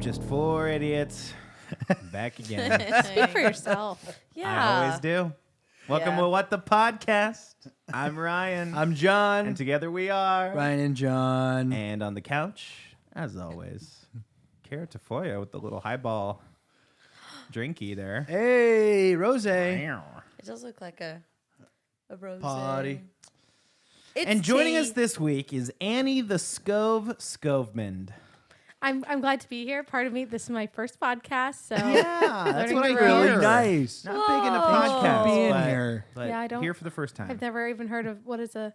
Just four idiots. Back again. Speak for yourself. Yeah. I always do. Welcome to What the Podcast. I'm Ryan. I'm John. And together we are Ryan and John. And on the couch, as always, Cara Tafolla with the little highball drinky there. Hey, Rose. It does look like a rose. Party. And joining us this week is Annie the Skovmand. I'm glad to be here. Pardon me. This is my first podcast, so Yeah, that's what I Learning hear. Really nice. Not big into Thanks for podcasts, being but, here. but Yeah, I don't- here for the first time. I've never even heard of what is a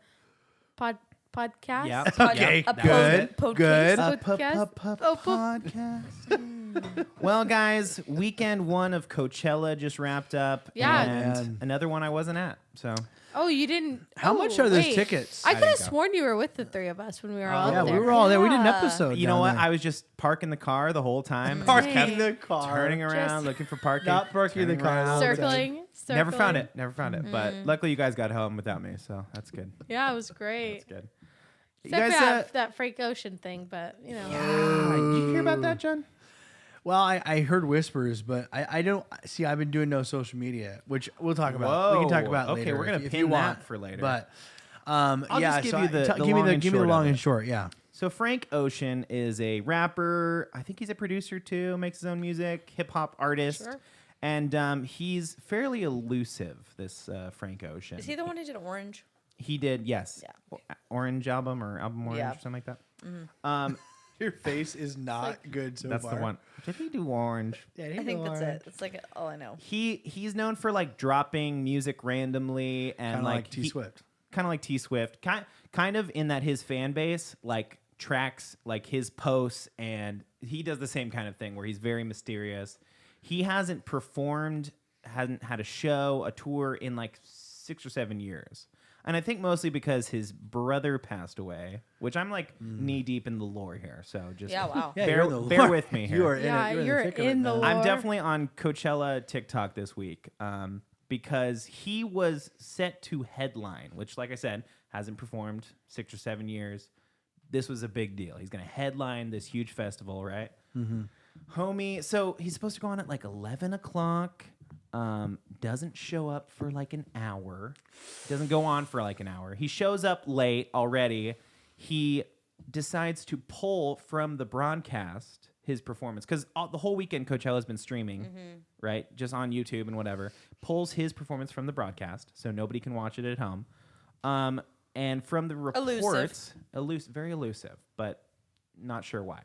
podcast. Yeah. Okay, A good, good. Podcast? Oh, Podcast. Well, guys, weekend one of Coachella just wrapped up. Yeah. And Man. another one I wasn't at. So Oh, you didn't. How oh, much are those wait. tickets? I I could have didn't go. sworn you were with the three of us when we were all Yeah, up there. we were all there. We did an Yeah. episode. you know down what? there. I was just parking the car the whole time. Parking Hey. the car. Turning around, Just- looking for parking. Not parking the turning car. around. circling. Never found it. Never found it. But luckily you guys got home without me, so that's good. Yeah, it was great. That's good. You Except guys, for that Frank Ocean thing, but you know. did you hear about that, John? Well, I heard whispers, but I don't see. I've been doing no social media, which we'll talk about. Whoa. We can talk about Okay, later. we're gonna if pin you that want for later. But I'll yeah, just give so you the give me long and give me short the of long it. and short. Yeah. So Frank Ocean is a rapper. I think he's a producer too. Makes his own music, hip hop artist, Sure. and he's fairly elusive. This Frank Ocean. Is he the one who did Orange? He did, yes. Yeah. Orange album or album Orange Yeah. or something like that. Your face is not good so That's far. the one. Did he do Orange? Yeah, I think that's it. That's like all I know. He's known for like dropping music randomly and Kind of like T T Swift. Kind of like T Swift. Kind of in that his fan base like tracks like his posts, and he does the same kind of thing where he's very mysterious. He hasn't performed, hasn't had a show, a tour in like 6 or 7 years. And I think mostly because his brother passed away, which I'm like knee deep in the lore here. So just Yeah, wow. Yeah, bear, you're in the bear lore. with me here. You are in Yeah, it. you're in the thick of in it, the man. lore. I'm definitely on Coachella TikTok this week because he was set to headline, which, like I said, hasn't performed 6 or 7 years. This was a big deal. He's going to headline this huge festival, right? Mm-hmm. Homie, so he's supposed to go on at like 11 o'clock. Doesn't show up for like an hour. Doesn't go on for like an hour. He shows up late already. He decides to pull from the broadcast his performance because the whole weekend Coachella's been streaming, right? Just on YouTube and whatever. Pulls his performance from the broadcast so nobody can watch it at home. And from the reports, very elusive, but not sure why.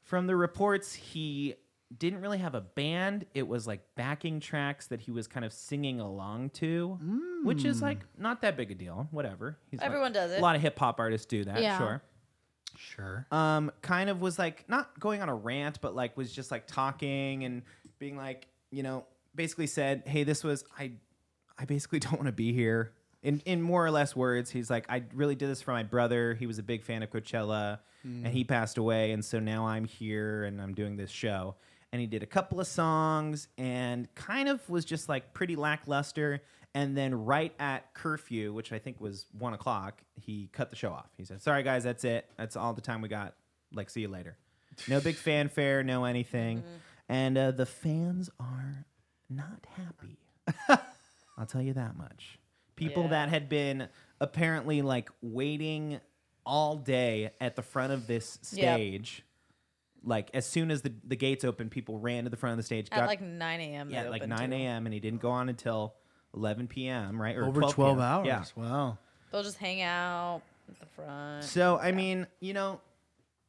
From the reports, he didn't really have a band. It was like backing tracks that he was kind of singing along to, which is like not that big a deal. Whatever. Everyone does it. A lot of hip hop artists do that. Yeah. Sure. Sure. Kind of was like not going on a rant, but like was just like talking and being like, you know, basically said, "Hey, this was I basically don't want to be here." In more or less words, he's like, "I really did this for my brother. He was a big fan of Coachella, and he passed away, and so now I'm here and I'm doing this show." And he did a couple of songs and kind of was just like pretty lackluster. And then right at curfew, which I think was 1 o'clock, he cut the show off. He said, "Sorry, guys, that's it. That's all the time we got. Like, see you later." No big fanfare, no anything. And the fans are not happy. I'll tell you that much. People Yeah. that had been apparently like waiting all day at the front of this stage. Like as soon as the gates opened, people ran to the front of the stage. At like 9 a.m. Yeah, they like opened 9 too. a.m. and he didn't go on until 11 p.m. Right, or Over 12 12 hours. Yeah. Wow. They'll just hang out at the front. So I mean, you know,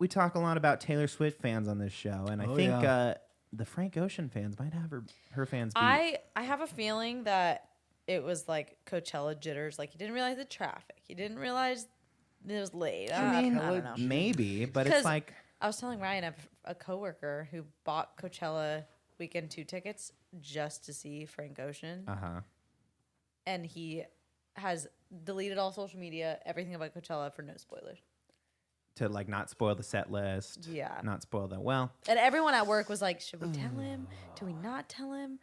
we talk a lot about Taylor Swift fans on this show, and I Oh, think yeah. the Frank Ocean fans might have her fans beat. I have a feeling that it was like Coachella jitters. Like he didn't realize the traffic. He didn't realize it was late. I don't know. Maybe, but it's 'Cause like I was telling Ryan, I have a coworker who bought Coachella weekend 2 tickets just to see Frank Ocean, and he has deleted all social media, everything about Coachella for no spoilers. to like not spoil the set list. Yeah. Not spoil the And everyone at work was like, "Should we tell him? Do we not tell him?"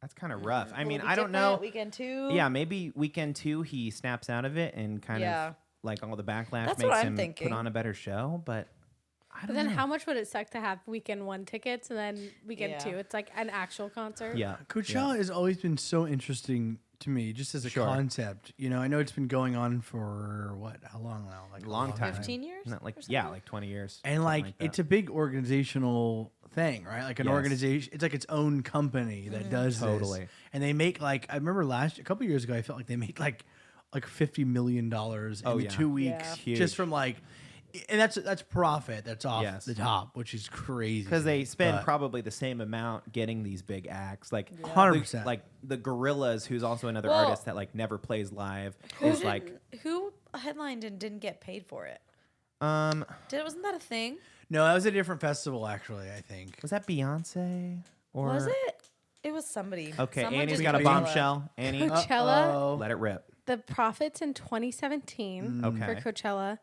That's kind of rough. I Will mean, it be I don't different know. Weekend 2. Yeah, maybe weekend 2 he snaps out of it and kind Yeah. of like all the backlash That's makes what I'm him thinking. put on a better show. But But then how much would it suck to have weekend 1 tickets and then weekend 2? It's like an actual concert. Yeah. Coachella has always been so interesting to me, just as a concept. You know, I know it's been going on for how long now? Like A long time. 15 years? Not like or something? like 20 years. And like it's a big organizational thing, right? Like an organization, it's like its own company that does Totally. this. And they make like, I remember a couple years ago, I felt like they made like $50 million in 2 weeks Huge. just from like, and that's profit. That's off the top, which is crazy. Because they spend probably the same amount getting these big acts, like 100%. Like the Gorillas, who's also another Well, artist that like never plays live, is like Who headlined and didn't get paid for it? wasn't Wasn't that a thing? No, that was a different festival, actually, I think. that Beyonce or Was it? It was somebody. Okay, Someone Annie's just got a Coachella. bombshell. Annie, Coachella, let it rip. the profits in 2017 Okay. for Coachella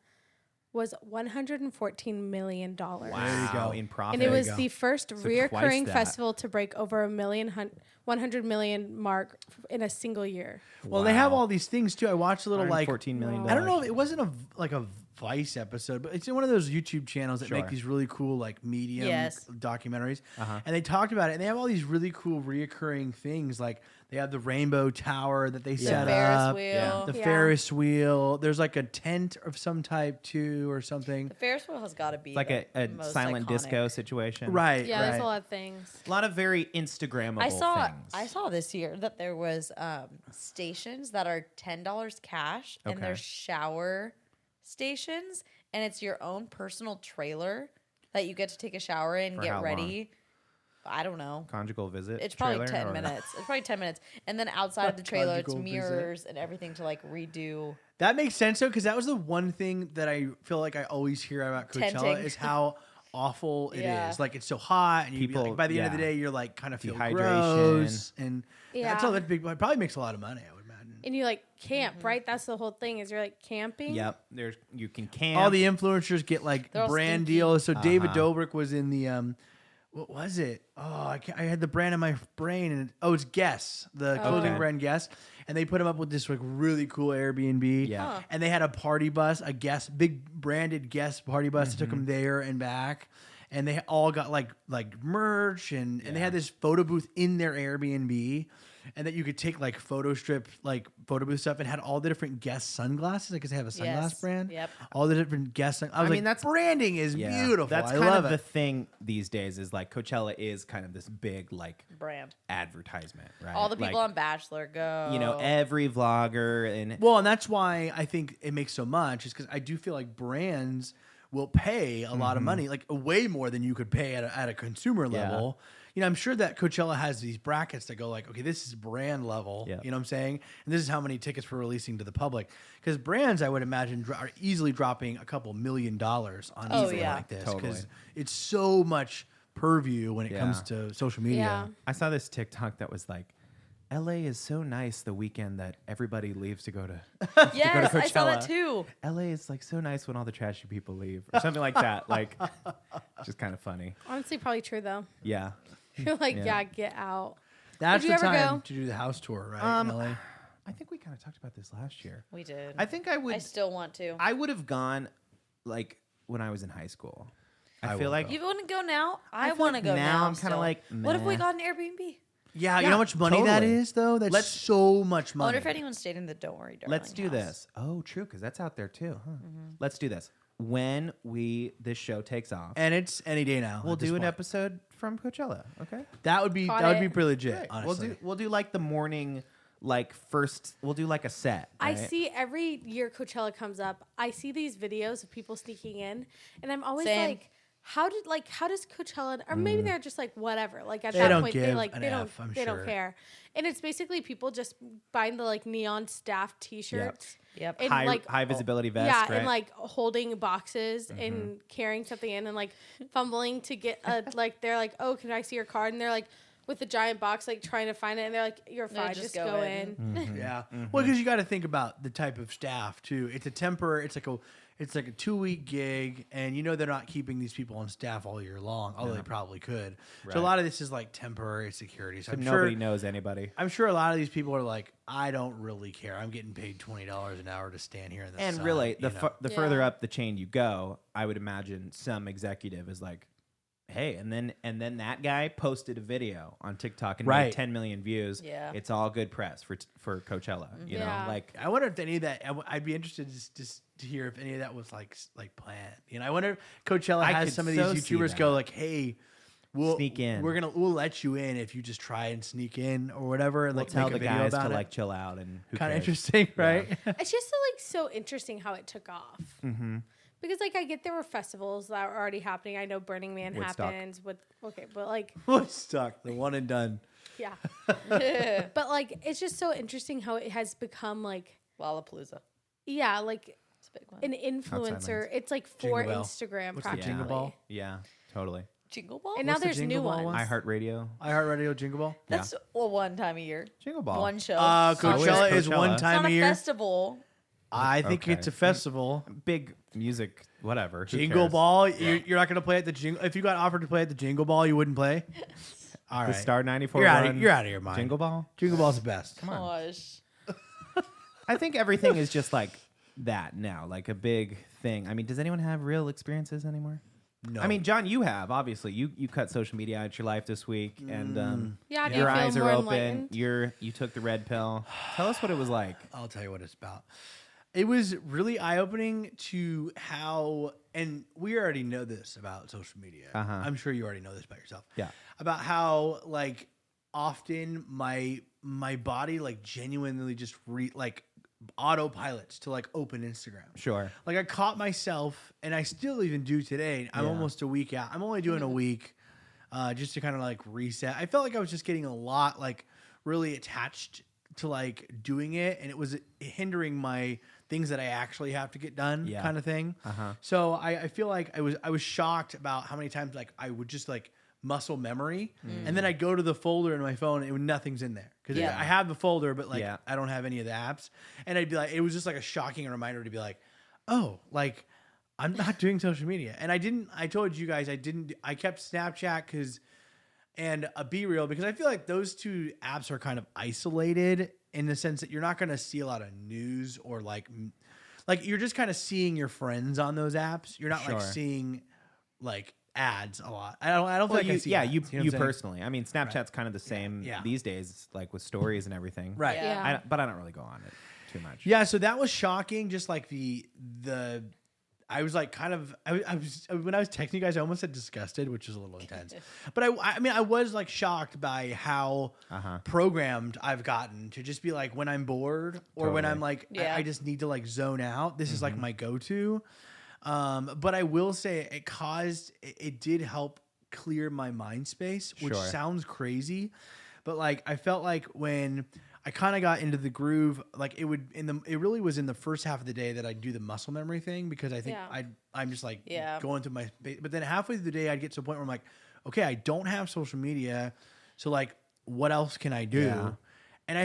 was $114 million. Wow, There you go. in profit. And it was go. the first twice reoccurring that. festival to break over 100 million mark in a single year. Well, they have all these things too. I watched a little like $14 million. I don't know if it wasn't a Vice episode, but it's in one of those YouTube channels that make Sure. these really cool like medium Yes. documentaries. And they talked about it, and they have all these really cool reoccurring things. Like they have the Rainbow Tower that they set Ferris up, wheel. the Yeah. Ferris wheel. There's like a tent of some type too, or something. The Ferris wheel has got to be It's like a most silent iconic. disco situation. Right. Yeah, right. there's a lot of things. A lot of very Instagrammable things. I saw this year that there was stations that are $10 cash, and Okay. they're shower stations, and it's your own personal trailer that you get to take a shower in, For get how ready. I don't know. Conjugal visit. It's probably trailer, 10 or- minutes. It's probably 10 minutes. And then outside of the trailer, it's Conjugal visit. mirrors and everything to like redo. That makes sense though, because that was the one thing that I feel like I always hear about Coachella Tenting. is how awful it is. Yeah. Like it's so hot, and People- like, by the end of the yeah. day, you're like kind of feel Dehydration. gross, and that's Yeah. all that big. It probably makes a lot of money, I would imagine. And you like camp, right? That's the whole thing. Is you're like camping. Yep. There's you can camp. All the influencers get like They're all brand stinky. deals. So David Dobrik was in the what was it? Oh, I had the brand in my brain, and it's Guess, the clothing Okay. brand Guess, and they put him up with this like really cool Airbnb. Yeah. Huh. And they had a party bus, a Guess, big branded Guess party bus that took them there and back. And they all got like merch, and they had this photo booth in their Airbnb, and that you could take like photo booth stuff, and had all the different Guess sunglasses because they have a sunglass Yes. brand. Yep. All the different Guess. I was mean, like, that's- branding is Yeah. beautiful. That's I kind love of the it. thing these days. Is like Coachella is kind of this big like Brand. advertisement, right? All the people Like, on Bachelor go. you know, every vlogger and Well, and that's why I think it makes so much, is because I do feel like brands will pay a lot of money, like way more than you could pay at a consumer level. You know, I'm sure that Coachella has these brackets that go like, okay, this is brand level. Yeah. You know what I'm saying? And this is how many tickets we're releasing to the public. Because brands, I would imagine, are easily dropping a couple $1 million on something yeah. like this. Totally. Because it's so much purview when it comes Yeah. to social media. Yeah. I saw this TikTok that was like, LA is so nice the weekend that everybody leaves to go to Yes, I saw that Coachella. too. LA is like so nice when all the trashy people leave or something like that. Like, just kind of funny. Honestly, probably true though. Yeah. You're like, Yeah. yeah, get out. That's Would the you ever time go? to do the house tour, right? in LA. I think we kind of talked about this last year. We did. I think I would. I still want to. I would have gone like when I was in high school. I feel will like go. You wouldn't go now? I feel want to like go now now. I'm kinda still. like, what if we meh. got an Airbnb? Yeah, you Yeah, know how much money that totally. is, though? That's Let's- so much I money. wonder if anyone stayed in the Don't Worry, Darling let's do house. this. Oh, true, because that's out there too. Huh? Let's do this. When this show takes off, And it's any day now. we'll at this do an point. episode from Coachella. Okay. That would be Got that would it. be pretty legit. Great. Honestly, We'll do like the morning, like first. We'll do like a set. I right? see every year Coachella comes up, I see these videos of people sneaking in, and I'm always Same. like, how does Coachella, or maybe they're just like whatever, like at They that don't point give they like an they don't F, I'm they sure. don't care, and it's basically people just buying the like neon staff T-shirts. Yep. And high like high visibility vest. yeah, right? and like holding boxes and carrying something in and like fumbling to get a like they're like, oh, can I see your card? And they're like, with a giant box, like trying to find it, and they're like, "You're No, fine, just go in." Mm-hmm. Yeah. Well, because you got to think about the type of staff too. It's a temporary. It's like a 2-week gig, and they're not keeping these people on staff all year long, although they probably could. Right. So a lot of this is like temporary security. So nobody knows anybody. I'm sure a lot of these people are like, I don't really care. I'm getting paid $20 an hour to stand here in the sun. And really, the Yeah. further up the chain you go, I would imagine some executive is like, hey, and then that guy posted a video on TikTok and made 10 million views. Yeah. It's all good press for Coachella. You know, Yeah. like I wonder if any of that. I'd be interested just to hear if any of that was like planned. I wonder if Coachella I has could some of so these see YouTubers that. go like, "Hey, we'll Sneak in. We'll let you in if you just try and sneak in or whatever." And we'll like tell make the a video guys about to it. like chill out and who Kind of cares? interesting, right? It's just so interesting how it took off. Mm-hmm. Because like I get there were festivals that were already happening. I know Burning Man Woodstock. happens with but like Woodstock, the one and done. yeah, but like it's just so interesting how it has become like Lollapalooza. like It's a big one. an influencer. Lines. It's like for Jingle Bell. Instagram What's the practically. Jingle Ball? Yeah, totally. Jingle Ball? And now What's the there's new Jingle Ball ones. one? iHeartRadio. iHeartRadio Jingle Ball. That's one time a year. Jingle Ball. One show. Coachella is Coachella. one It's time it's not a a year. festival. I think Okay. it's a festival. Big music, whatever. Who Jingle cares? Ball. You're not going to play at the Jingle. If you got offered to play at the Jingle Ball, you wouldn't play. All right. The Star 94. You're out run, of your mind. Jingle Ball. Jingle Ball's the best. Gosh. I think everything is just like that now, like a big thing. I mean, does anyone have real experiences anymore? No. I mean, John, you have obviously. You cut social media out your life this week, and Yeah, do your you feel eyes are more open. enlightened? You took the red pill. Tell us what it was like. I'll tell you what it's about. It was really eye-opening to how, and we already know this about social media. Uh-huh. I'm sure you already know this about yourself. Yeah. About how like often my body like genuinely just like autopilots to like open Instagram. Sure. Like I caught myself, and I still even do today. I'm Yeah. almost a week out. I'm only doing a week, just to kind of like reset. I felt like I was just getting a lot like really attached to like doing it, and it was hindering my things that I actually have to get done, Yeah. kind of thing. Uh-huh. So I feel like I was shocked about how many times like I would just like muscle memory, and then I go to the folder in my phone and nothing's in there because Yeah. I have the folder, but like Yeah. I don't have any of the apps, and I'd be like, it was just like a shocking reminder to be like, oh, like I'm not doing social media, and I told you guys I kept Snapchat and a Be Real because I feel like those two apps are kind of isolated in the sense that you're not going to see a lot of news or like you're just kind of seeing your friends on those apps. You're not like Sure. seeing like ads a lot. I don't Well, feel like I you, see yeah, ads, you know what I'm you saying? personally. I mean, Snapchat's kind of the same Yeah. these days, like with stories and everything. Right. Yeah. But I don't really go on it too much. Yeah, so that was shocking. Just like the I was like kind of I was when I was texting you guys, I almost said disgusted, which is a little intense. But I mean I was like shocked by how programmed I've gotten to just be like when I'm bored or when Totally. I'm like Yeah. I just need to like zone out. This is like my go-to. But I will say it did help clear my mind space, which Sure. sounds crazy, but like I felt like when I kind of got into the groove, like it really was in the first half of the day that I'd do the muscle memory thing because I think Yeah. I'm just like Yeah. going through but then halfway through the day I'd get to a point where I'm like, okay, I don't have social media, so like what else can I do? Yeah. And I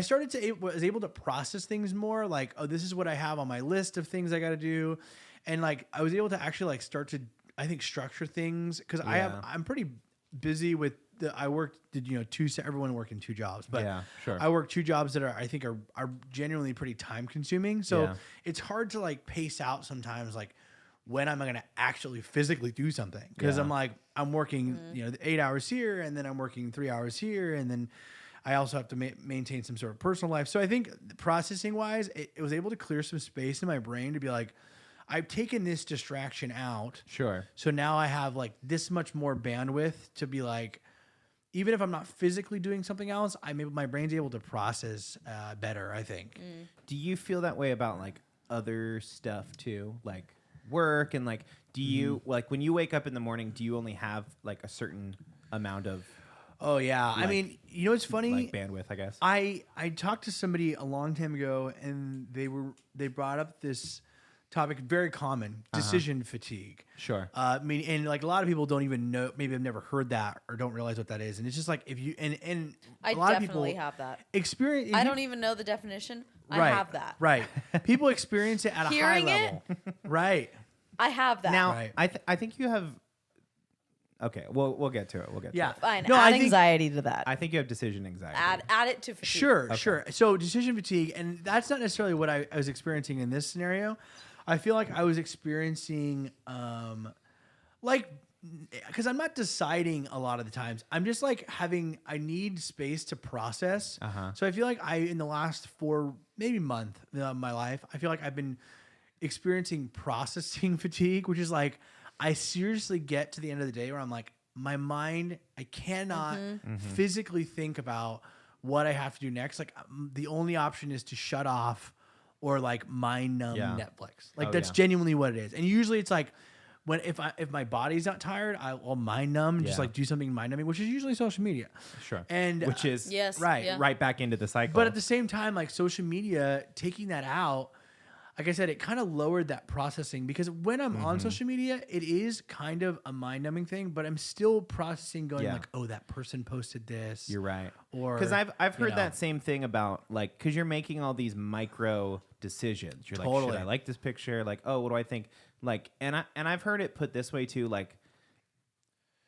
was able to process things more like, oh, this is what I have on my list of things I got to do. And like, I was able to actually like start to, I think, structure things. Cause Yeah. I'm pretty busy with everyone working 2 jobs, but Yeah, sure. I work 2 jobs that I think are genuinely pretty time consuming. So Yeah. it's hard to like pace out sometimes, like when am I going to actually physically do something? Cause Yeah. I'm like, I'm working, 8 hours here and then I'm working 3 hours here. And then I also have to maintain some sort of personal life. So I think processing wise, it was able to clear some space in my brain to be like, I've taken this distraction out. Sure. So now I have like this much more bandwidth to be like, even if I'm not physically doing something else, my brain's able to process better, I think. Do you feel that way about like other stuff too, like work and like? Do you like when you wake up in the morning? Do you only have like a certain amount of Oh yeah. I mean, it's funny. like bandwidth? I guess. I talked to somebody a long time ago, and they brought up this topic, very common, decision fatigue. Sure. I mean, and like a lot of people don't even know, maybe have never heard that or don't realize what that is. And it's just like if you and I a lot of definitely people have that. experience. I don't even know the definition. I Right, have that. Right. People experience it at a high Hearing it? level. Right. I have that. Now, Right. I think you have. Okay, we'll get to it. We'll get to Yeah. it. Fine. No, add I think- anxiety to that. I think you have decision anxiety. Add it to fatigue. Sure, sure. So decision fatigue, and that's not necessarily what I was experiencing in this scenario. I feel like I was experiencing, like, because I'm not deciding a lot of the times. I'm just like I need space to process. So I feel like in the last 4, maybe month of my life, I feel like I've been experiencing processing fatigue, which is like, I seriously get to the end of the day where I'm like, my mind, I cannot physically think about what I have to do next. Like the only option is to shut off or like mind numb Netflix. Like that's genuinely what it is. And usually it's like if my body's not tired, I'll mind numb, just like do something mind numbing, which is usually social media. Sure. And which is Yes. right, Yeah. right back into the cycle. but at the same time, like social media, taking that out, like I said, it kind of lowered that processing because when I'm on social media, it is kind of a mind-numbing thing, but I'm still processing going like, oh, that person posted this. You're right. Or because I've heard know. that same thing about like because you're making all these micro decisions. You're like, Totally. should I like this picture? Like, oh, what do I think? Like, and I've heard it put this way too. Like,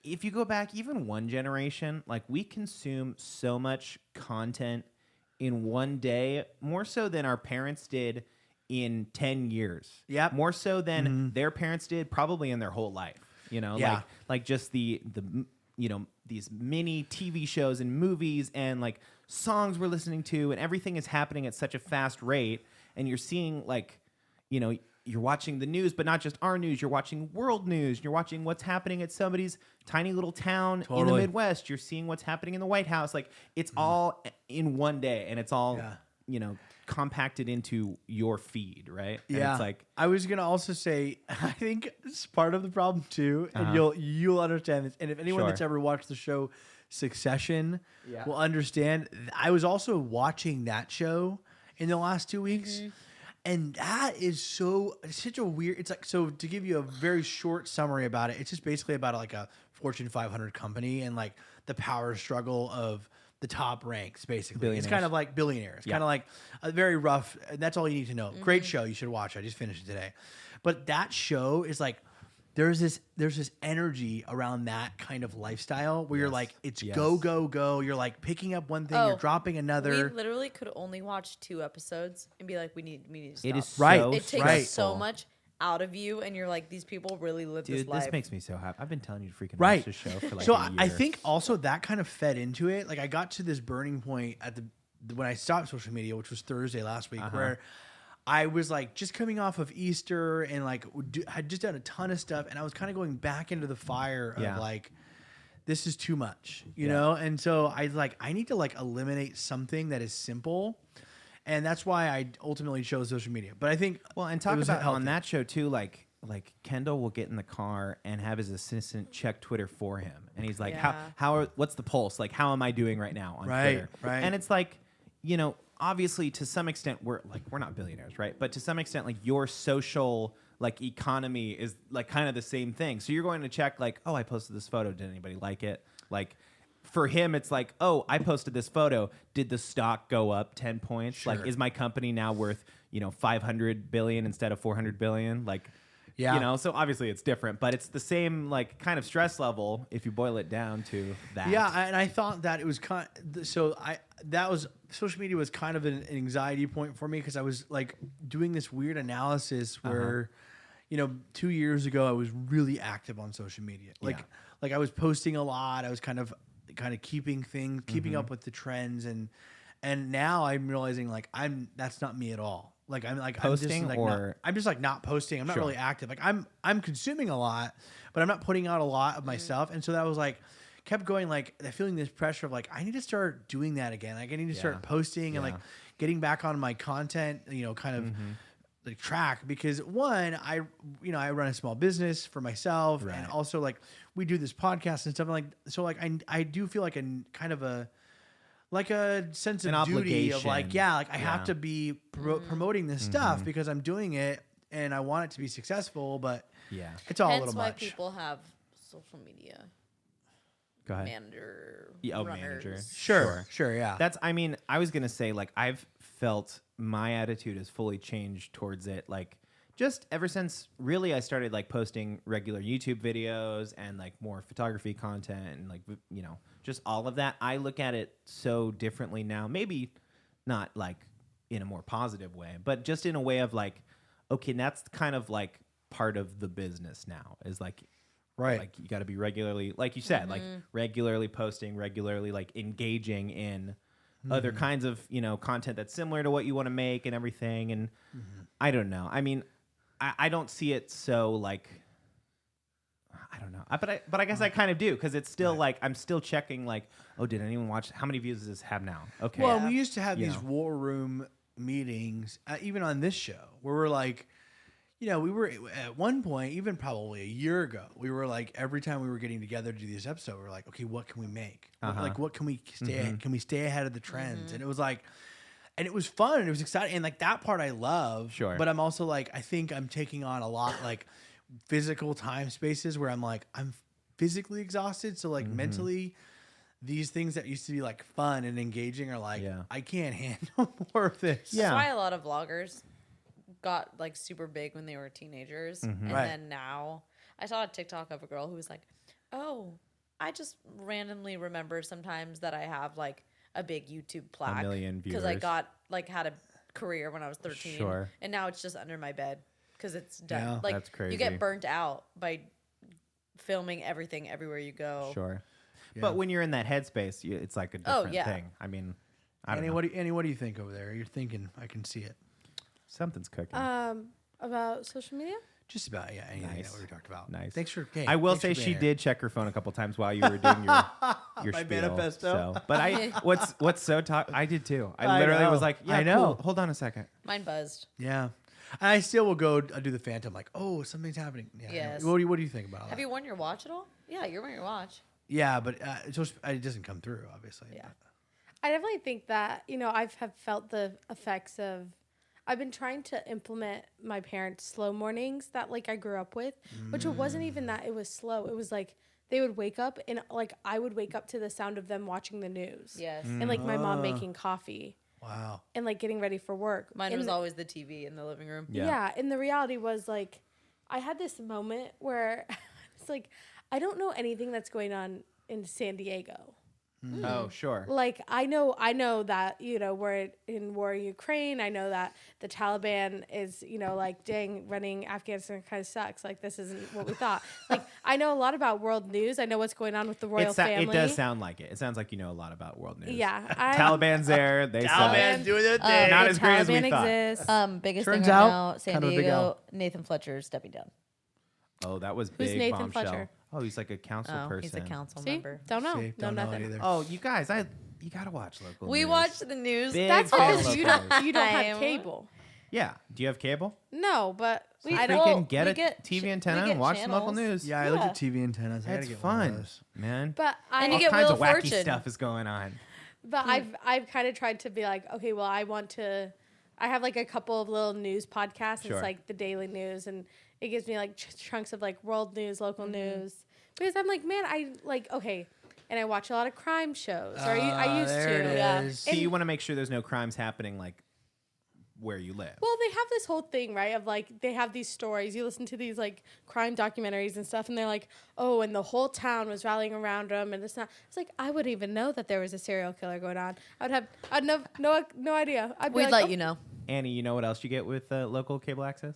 if you go back even one generation, like we consume so much content in one day, more so than our parents did in 10 years. Yep. More so than their parents did probably in their whole life. You know, Yeah. like just the you know, these mini TV shows and movies and like songs we're listening to and everything is happening at such a fast rate. And you're seeing like, you know, you're watching the news, but not just our news. You're watching world news. You're watching what's happening at somebody's tiny little town in the Totally. Midwest. You're seeing what's happening in the White House. Like it's all in one day and it's all, you know, compacted into your feed, right? And Yeah. it's like, I was gonna also say, I think it's part of the problem too, and you'll understand this. And if anyone Sure. that's ever watched the show Succession will understand, I was also watching that show in the last 2 weeks. And that is such a weird, it's like, so to give you a very short summary about it, it's just basically about like a Fortune 500 company and like the power struggle of the top ranks, basically. It's kind of like billionaires, kind of like a very rough, that's all you need to know. Great show, you should watch. I just finished it today. But that show is like, there's this energy around that kind of lifestyle where you're like, it's go, go, go. You're like picking up one thing, you're dropping another. We literally could only watch 2 episodes and be like, we need to stop. it is Right. so It takes Right. so much out of you, and you're like, these people really live Dude, this life. this makes me so happy. I've been telling you to freaking Right. watch this show for like So a year. I think also that kind of fed into it. Like I got to this burning point at when I stopped social media, which was Thursday last week, where I was like just coming off of Easter and like had just done a ton of stuff, and I was kind of going back into the fire of like, this is too much, you know? And so I need to like eliminate something that is simple. And that's why I ultimately chose social media. But I think Well, and it talk was about healthy. on that show too, like Kendall will get in the car and have his assistant check Twitter for him, and he's like, what's the pulse? Like, how am I doing right now on Twitter? Right. And it's like, you know, obviously to some extent we're not billionaires, right? But to some extent, like your social like economy is like kind of the same thing. So you're going to check like, oh, I posted this photo. Did anybody like it? Like. For him, it's like, oh, I posted this photo. Did the stock go up 10 points? Sure. Like, is my company now worth, you know, 500 billion instead of 400 billion? Like, Yeah. you know, so obviously it's different, but it's the same, like, kind of stress level if you boil it down to that. Yeah, and I thought that it was social media was kind of an anxiety point for me because I was like doing this weird analysis where, you know, 2 years ago I was really active on social media. Like I was posting a lot. I was kind of keeping up with the trends, and now I'm realizing like that's not me at all. Like I'm like Posting I'm just like not posting. I'm not really active. Like I'm consuming a lot, but I'm not putting out a lot of my stuff. And so that was like kept going, like feeling this pressure of like I need to start doing that again. Like I need to start posting and like getting back on my content, you know, kind of like track, because one, I run a small business for myself, and also like we do this podcast and stuff like, so like I do feel like a kind of a sense of duty of like, I have to be promoting this stuff because I'm doing it and I want it to be successful, but Yeah. it's all a Hence little why much. people have social media Go ahead. manager. Manager. runners. Sure, yeah. That's, I mean, I was going to say, like, I've felt my attitude has fully changed towards it. Like, just ever since really I started, like, posting regular YouTube videos and, like, more photography content and, like, you know, just all of that. I look at it so differently now. Maybe not, like, in a more positive way, but just in a way of, like, okay, that's kind of, like, part of the business now is, like, right. like you got to be regularly, like you said, like regularly posting, regularly like engaging in other kinds of, you know, content that's similar to what you want to make and everything. And I don't know. I mean, I don't see it so like, I don't know. But I guess I kind of do because it's still like I'm still checking like, oh, did anyone watch? How many views does this have now? Okay. Well, we used to have You these know. war room meetings, even on this show, where we're like, you know, we were at one point, even probably a year ago, we were like, every time we were getting together to do this episode, we were like, okay, what can we make? Like, what can we stay? Can we stay ahead of the trends? And it was like, and it was fun and it was exciting, and like that part I love. Sure. But I'm also like, I think I'm taking on a lot like physical time spaces where I'm like, I'm physically exhausted, so like mentally. These things that used to be like fun and engaging are like, I can't handle more of this. That's why a lot of vloggers got like super big when they were teenagers. And Right. then now I saw a TikTok of a girl who was like, oh, I just randomly remember sometimes that I have like a big YouTube plaque. million Because I viewers. got like had a career when I was 13. Sure. And now it's just under my bed because it's done. Yeah. Like That's crazy. you get burnt out by filming everything everywhere you go. Sure. But when you're in that headspace, it's like a different thing. I mean, I don't know. Annie, what do you think over there? You're thinking, I can see it. Something's cooking. About social media? Just about, anything Nice. that we talked about. Nice. Thanks for. I will thanks say for she being here. did check her phone a couple times while you were doing your My spiel, manifesto. So. But what's so I did too. I I literally know. was like, yeah, I know. cool. Hold on a second. Mine buzzed. Yeah. And I still will go do the Phantom. Like, oh, something's happening. Yeah. Yes. What do you think about that? Have you worn your watch at all? Yeah, you're wearing your watch. Yeah, but it doesn't come through, obviously. Yeah. I definitely think that, you know, have felt the effects of, I've been trying to implement my parents' slow mornings that like I grew up with, which it wasn't even that it was slow. It was like they would wake up and like I would wake up to the sound of them watching the news. Yes. And like my mom making coffee Wow. and like getting ready for work. Mine And was always the TV in the living room. Yeah. And the reality was like, I had this moment where it's like, I don't know anything that's going on in San Diego. Oh, sure. Like I know that, you know, we're in war in Ukraine. I know that the Taliban is, you know, like dang, running Afghanistan kind of sucks. Like this isn't what we thought. Like I know a lot about world news. I know what's going on with the royal family. It does sound like it. It sounds like you know a lot about world news. Yeah, Taliban's there. They Taliban's suck. doing their thing. Not the as great as we Taliban thought. exists. Biggest Turns thing right out, now, San kind of a big Diego, L. Nathan Fletcher stepping down. Oh, that was Who's big Nathan bombshell. Fletcher? Oh, he's like a council Oh, person. he's a council See, member. don't know, See, no don't know it nothing. either. Oh, you guys, you gotta watch local. We news. watch the news. Big That's fan because of you local don't news. have I'm- cable. Yeah. Do you have cable? No, but We I don't- don't. Freaking get we a get TV ch- antenna we and get watch some local channels. news. Yeah, I looked at TV antennas. I It's gotta get one of fun, those. man. But And I you get All kinds Wheel of of wacky Fortune. stuff is going on. But I've kind of tried to be like, okay, well, I want to. I have like a couple of little news podcasts. Sure. It's like the daily news, and it gives me like chunks of like world news, local news. Because I'm like, man, I like okay, and I watch a lot of crime shows. Or I used there to. it Yeah. is. So you want to make sure there's no crimes happening like where you live. Well, they have this whole thing, right? Of like, they have these stories. You listen to these like crime documentaries and stuff, and they're like, oh, and the whole town was rallying around them, and it's not. It's like I wouldn't even know that there was a serial killer going on. I'd no idea. I'd be We'd like, let oh, you know. Annie, you know what else you get with local cable access?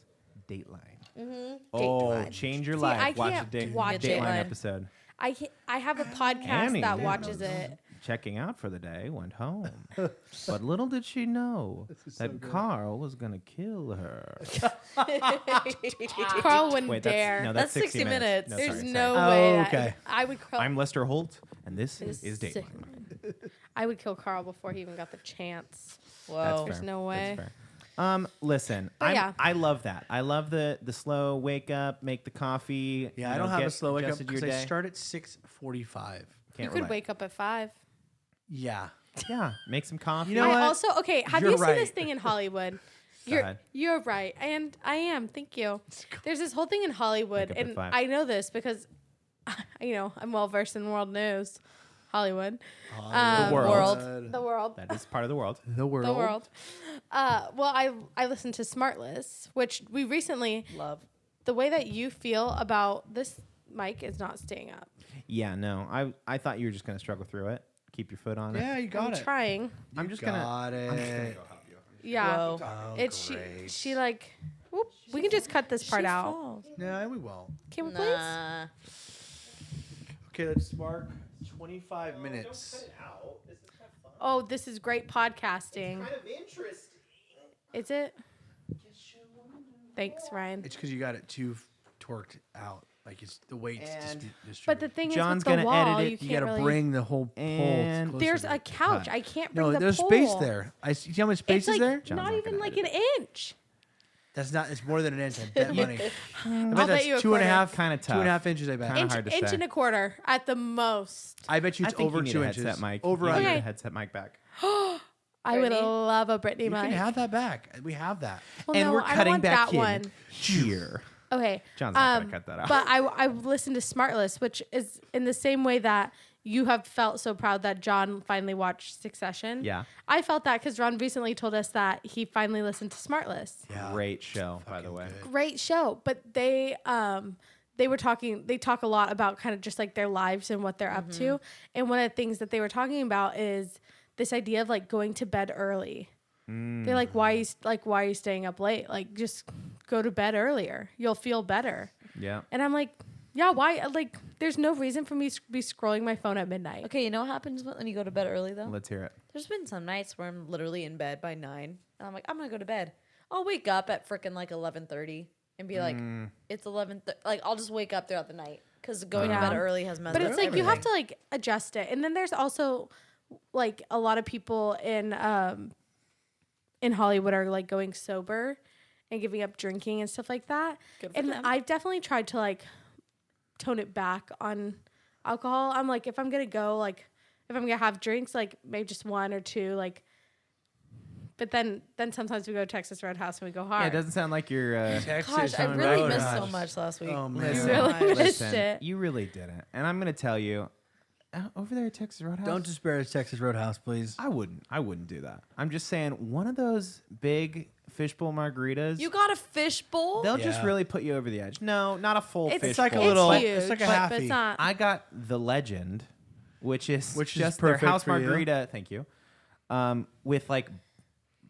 Dateline. Mm-hmm. Oh, change your See, life. I Watch can't the watch Dateline it. episode. I have a podcast Annie that did. watches it. Checking out for the day, went home. But little did she know that Carl was going to kill her. Carl wouldn't Wait, dare. That's 60 minutes. No, There's sorry, no sorry. way. Oh, that- okay. I would. I'm Lester Holt, and this This is is sick. Dateline. I would kill Carl before he even got the chance. Whoa. That's There's fair. no way. That's fair. Listen, But yeah. I love that. I love the slow wake up, make the coffee. Yeah, you I don't know, have get a slow wake up adjusted your because I day. start at 6:45. You Can't could relate. wake up at 5. Yeah. Yeah, make some coffee. You know I what? also have You're you seen this right. thing in Hollywood? You're right, and I am. Thank you. There's this whole thing in Hollywood, Make up the and 5. I know this because, I'm well versed in world news. Hollywood. The world. The world. That is part of the world. The world. The world. Well, I listened to Smartless, which we recently Love. The way that you feel about this mic is not staying up. Yeah, no. I thought you were just gonna struggle through it. Keep your foot on it. Yeah, you got I'm it. trying. I'm just Got gonna. it. I'm just gonna go help you. Yeah. Whoa. Oh, It's great. she like. Whoop, we can just cut this part She out. falls. No, we won't. Can we please? Nah. Okay, let's mark 25 minutes. Oh, this is great podcasting. of interesting. Is it? Thanks, Ryan. It's because you got it too torqued out. Like it's the weight's And- But distributed. the thing John's is, with the gonna wall, edit it. you You can't got to really. bring the whole And pole. There's a couch. I can't bring No, the there's pole. space there. You see how much space It's is like there? John's not not even gonna like an edit inch. That's not. It's more than an inch. I bet money. I I'll bet that's bet you a 2.5. Kinda tough. 2.5 inches. I bet. Kinda Inch, hard to inch say. and a quarter at the most. I bet you I it's think over you need 2 a inches. headset mic. Over You under. need Okay. a headset mic back. I would Brittany? love a Brittany You mic. can have that back. We have that. Well, And no, we're I don't cutting want back that in one. here. Okay. John's not gonna cut that out. But I listened to Smartless, which is in the same way that you have felt so proud that John finally watched Succession. Yeah. I felt that because Ron recently told us that he finally listened to Smartless. Yeah. Great show, by the way. Great show, but they were talking. They talk a lot about kind of just like their lives and what they're up to. And one of the things that they were talking about is this idea of like going to bed early. They're like, why are you staying up late? Like, just go to bed earlier. You'll feel better. Yeah. And I'm like, yeah, why? Like, there's no reason for me to be scrolling my phone at midnight. Okay, you know what happens when you go to bed early though? Let's hear it. There's been some nights where I'm literally in bed by 9, and I'm like, I'm gonna go to bed. I'll wake up at freaking like 11:30 and be like, it's 11. Like I'll just wake up throughout the night because going to Yeah. bed early has messed But up it's like you everything. have to like adjust it. And then there's also like a lot of people in Hollywood are like going sober and giving up drinking and stuff like that. Good for And them. I've definitely tried to like tone it back on alcohol. I'm like, if I'm gonna go, like if I'm gonna have drinks, like maybe just 1 or 2, like. But then sometimes we go to Texas Roadhouse and we go hard. Yeah, it doesn't sound like you're. Texas Gosh, I on really Roadhouse. missed so much last week. Oh, man. Listen, really missed listen, it. You really didn't. And I'm gonna tell you, over there at Texas Roadhouse. Don't disparage Texas Roadhouse, please. I wouldn't do that. I'm just saying, one of those big fishbowl margaritas. You got a fishbowl? They'll just Yeah. really put you over the edge. No, not a full It's fishbowl. like a it's little- huge, it's like a but halfie. it's not. I got the Legend, which is Which is just their perfect house for you. margarita. Thank you. With like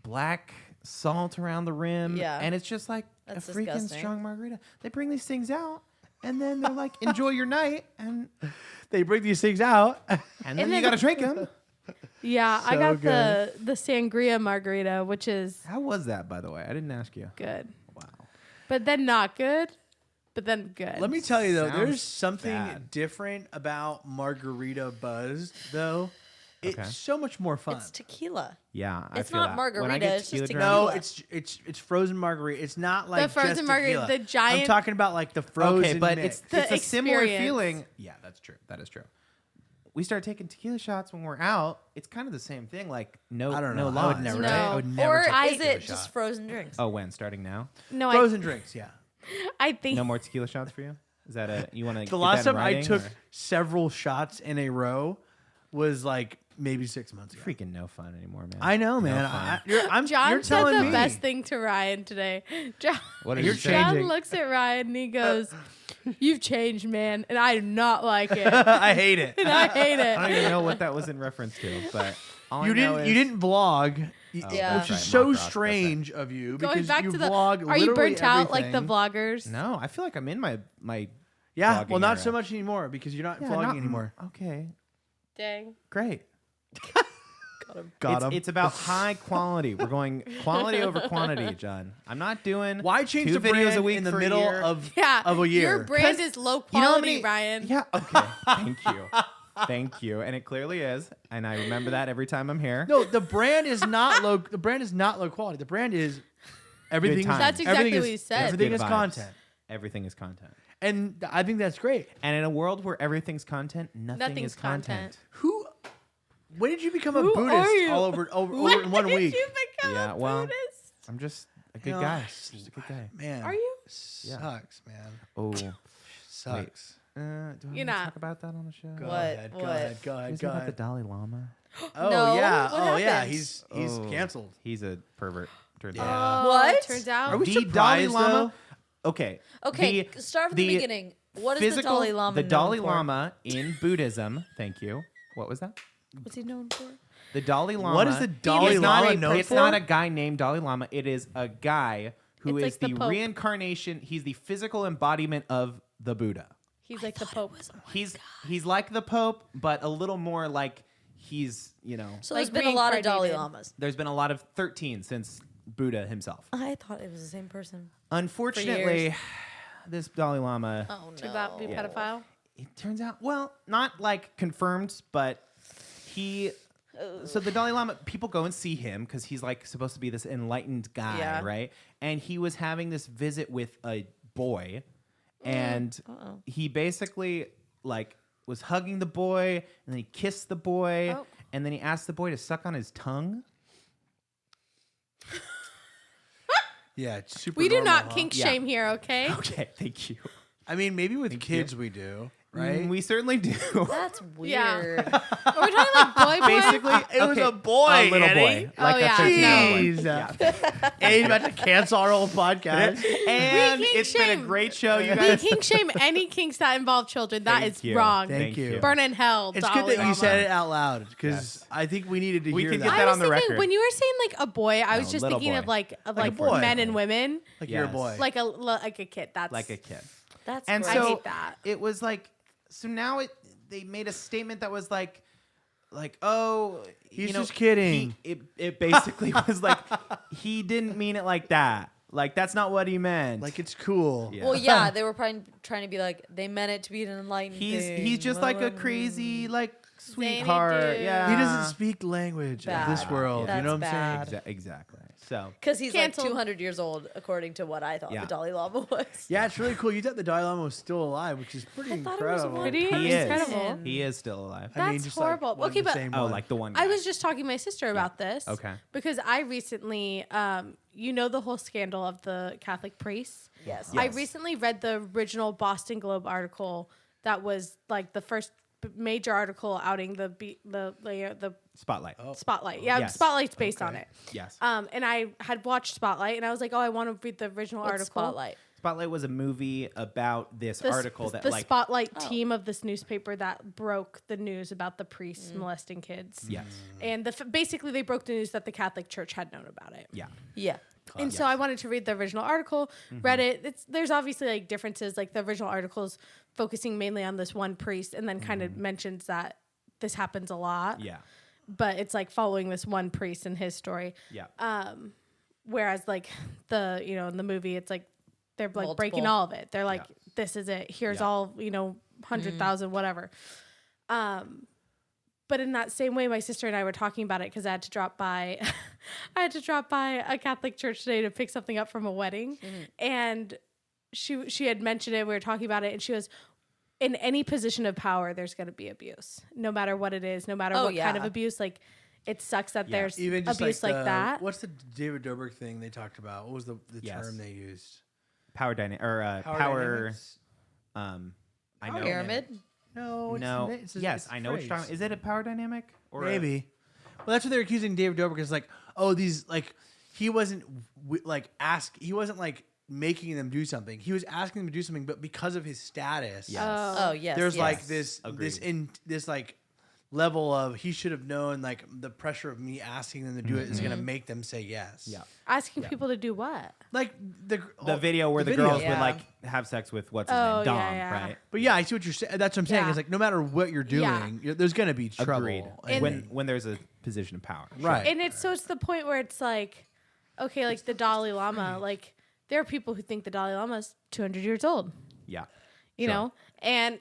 black salt around the rim. Yeah. And it's just like That's a freaking disgusting. strong margarita. They bring these things out, and then they're like, enjoy your night, and They bring these things out. then you then- got to drink them. Yeah, I So got good. the sangria margarita, which is How was that, by the way? I didn't ask you. good, Wow. but then not good, but then good. Let me tell you though, Sounds there's something bad. different about margarita buzz though. It's Okay. so much more fun. It's tequila. Yeah, I It's feel not that. margarita, When I get it's just tequila tequila. drunk- no, it's frozen margarita. It's not like frozen just margarita, tequila. the giant- I'm talking about like the frozen. Okay, but mix. it's The a similar experience. feeling. Yeah, that's true. That is true. We start taking tequila shots when we're out. It's kind of the same thing. Like no, I don't know. no I would laws, never. No. right? I would never. Or take is tequila it just shot. frozen drinks? Oh, when? Starting now? no, frozen drinks? Yeah. I think No more tequila shots for you? Is that a you want to? The last time I took several shots in a row was like maybe 6 months ago. freaking no fun anymore, man. I know, man. fun. John you're said telling the me. best thing to Ryan today. John, What did You're you say? changing. John looks at Ryan and he goes, "You've changed, man, and I do not like it, and I hate it. I hate I don't it." even know what that was in reference to, but all You I know didn't. is, You didn't vlog, Yeah. which that's is right, so Mock Rock, strange of you Going because back you to the, vlog. are you literally burnt out like the everything. vloggers? No, I feel like I'm in my Yeah, vlogging well, not era. so much anymore because you're not Yeah, vlogging not- anymore. Okay, Dang. great. Got it's, him. it's about high quality. We're going quality over quantity, John. I'm not doing Why change 2 the videos brand a week in the for a middle year. of Yeah, a year? Your brand is low You know how quality, many- Ryan. Yeah, okay. Thank you. Thank you. And it clearly is. And I remember that every time I'm here. No, the brand is not low. The brand is not low quality. The brand is everything. times. That's exactly everything what is- he said. Everything Good is vibes. content, Everything is content. and I think that's great. And in a world where everything's content, nothing Nothing's is content. Who? When did you become a Who Buddhist are you? all over When in 1 did week? you become Yeah, a well, Buddhist? I'm just A good guy. Just a good guy. Man. Are you? Sucks, man. Oh, Sucks. do I want to You're not. talk about that on the show? Go What? ahead. Go What? ahead. Go ahead. Is Go it about the ahead. Dalai Lama? Oh No? yeah. What Oh yeah. happened? He's Oh, canceled. He's a pervert. Turned Yeah. out. Oh, What? Turns out. Are we The Dalai surprised, Lama. Okay. Okay, start from the beginning. What is the Dalai Lama The known Dalai for? Lama in Buddhism. Thank you. What was that? What's he known for? The Dalai Lama. What is the Dalai is not Lama a- known It's for? not a guy named Dalai Lama. It is a guy who It's is like the the Pope. reincarnation. He's the physical embodiment of the Buddha. He's like the Pope. He's like the Pope, but a little more like he's, So Like there's been a lot of Dalai reincarnated. Lamas. there's been a lot of 13 since Buddha himself. I thought it was the same person. Unfortunately, this Dalai Lama, Oh no. Turns out to be Yeah. pedophile. it turns out, well, not like confirmed, but so the Dalai Lama, people go and see him because he's like supposed to be this enlightened guy, Yeah. right? And he was having this visit with a boy, and he basically like was hugging the boy, and then he kissed the boy, Oh. and then he asked the boy to suck on his tongue. Yeah. It's super. We do normal, not huh? kink Yeah. shame here, okay? Okay, thank you. I mean, maybe with Thank kids we do, right? We certainly do. That's Yeah. weird. Are we talking like boy boy? Basically, It was okay, a boy, a little Eddie. boy, Oh, like yeah, a 13-year-old boy. Jeez. Hey, he's about to cancel our whole podcast. And We kink it's been a shame. great show, you We guys. kink shame any kinks that involve children. That Thank is you. wrong. Thank you. Burn in hell. It's good Dalai that you Lama. said it out loud because Yes. I think we needed to We hear can that. get I that was on the thinking record. when you were saying like a boy, I was No, just little thinking boy. of like a boy. men and women, Like you're a Yes. boy. like a kid. That's Like a kid. That's And great. I so hate that. it was like, so now they made a statement that was like, oh, He's you know, just kidding. It basically was like, he didn't mean it like that. Like, that's not what he meant. Like it's cool. Yeah. Well, yeah, they were probably trying to be like they meant it to be an enlightened thing. he's just like a crazy, like, sweetheart. dude. Yeah. He doesn't speak language of this Bad. world. That's you know what I'm bad. saying? Exactly. So because he's Canceled. like 200 years old, according to what I thought Yeah. the Dalai Lama was. Yeah, it's really cool. You thought the Dalai Lama was still alive, which is pretty I thought it was incredible. one Pretty He is. incredible. he is still alive. I mean, That's just, like, horrible. one Okay, of the but same Oh, one. like the one guy. I was just talking to my sister about this. Okay. Because I recently, the whole scandal of the Catholic priests. Yes. I recently read the original Boston Globe article that was like the first major article outing the Spotlight. Spotlight. Yeah, Yes. Spotlight's based on it. Yes. And I had watched Spotlight, and I was like, oh, I want to read the original What's article. Spotlight. Spotlight was a movie about this The, article that the like Spotlight team of this newspaper that broke the news about the priests molesting kids. yes. And basically they broke the news that the Catholic Church had known about it. Yeah. Yeah. And so I wanted to read the original article, read it. There's obviously like differences. Like the original article is focusing mainly on this one priest, and then kind of mentions that this happens a lot. Yeah. But it's like following this one priest and his story. Yeah. Whereas like in the movie, it's like they're like breaking Multiple. all of it. They're like, Yeah. this is it. Here's Yeah. all 100,000 whatever. But in that same way, my sister and I were talking about it because I had to drop by. I had to drop by a Catholic church today to pick something up from a wedding, and she had mentioned it. We were talking about it, and she was, in any position of power, there's going to be abuse, no matter what it is, no matter what kind of yeah. abuse. Like, it sucks that Yeah. there's Even just abuse like the- that. What's the David Dobrik thing they talked about? What was the Yes. term they used? Power dynamic or Power power. dynamics? I know. Pyramid. No. No. It's Yes, I know what you're talking. Is it a power dynamic or Maybe. Well, that's what they're accusing David Dobrik is like. Oh, these like he wasn't he wasn't like making them do something. He was asking them to do something, but because of his status, Yes. Oh yes. there's yes. like this Agreed. this like level of he should have known like the pressure of me asking them to do it is gonna make them say yes. Yeah. Asking people to do what? Like the video where the video. girls Yeah. would like have sex with what's his Oh, name, Dom, yeah, yeah. right? But yeah, I see what you're saying. That's what I'm saying. Yeah. Is like no matter what you're doing, there's gonna be trouble. Agreed. I When think. when there's a position of power, Right. And it's the point where it's like, okay, like the Dalai Lama, like there are people who think the Dalai Lama is 200 years old, Yeah. you know, and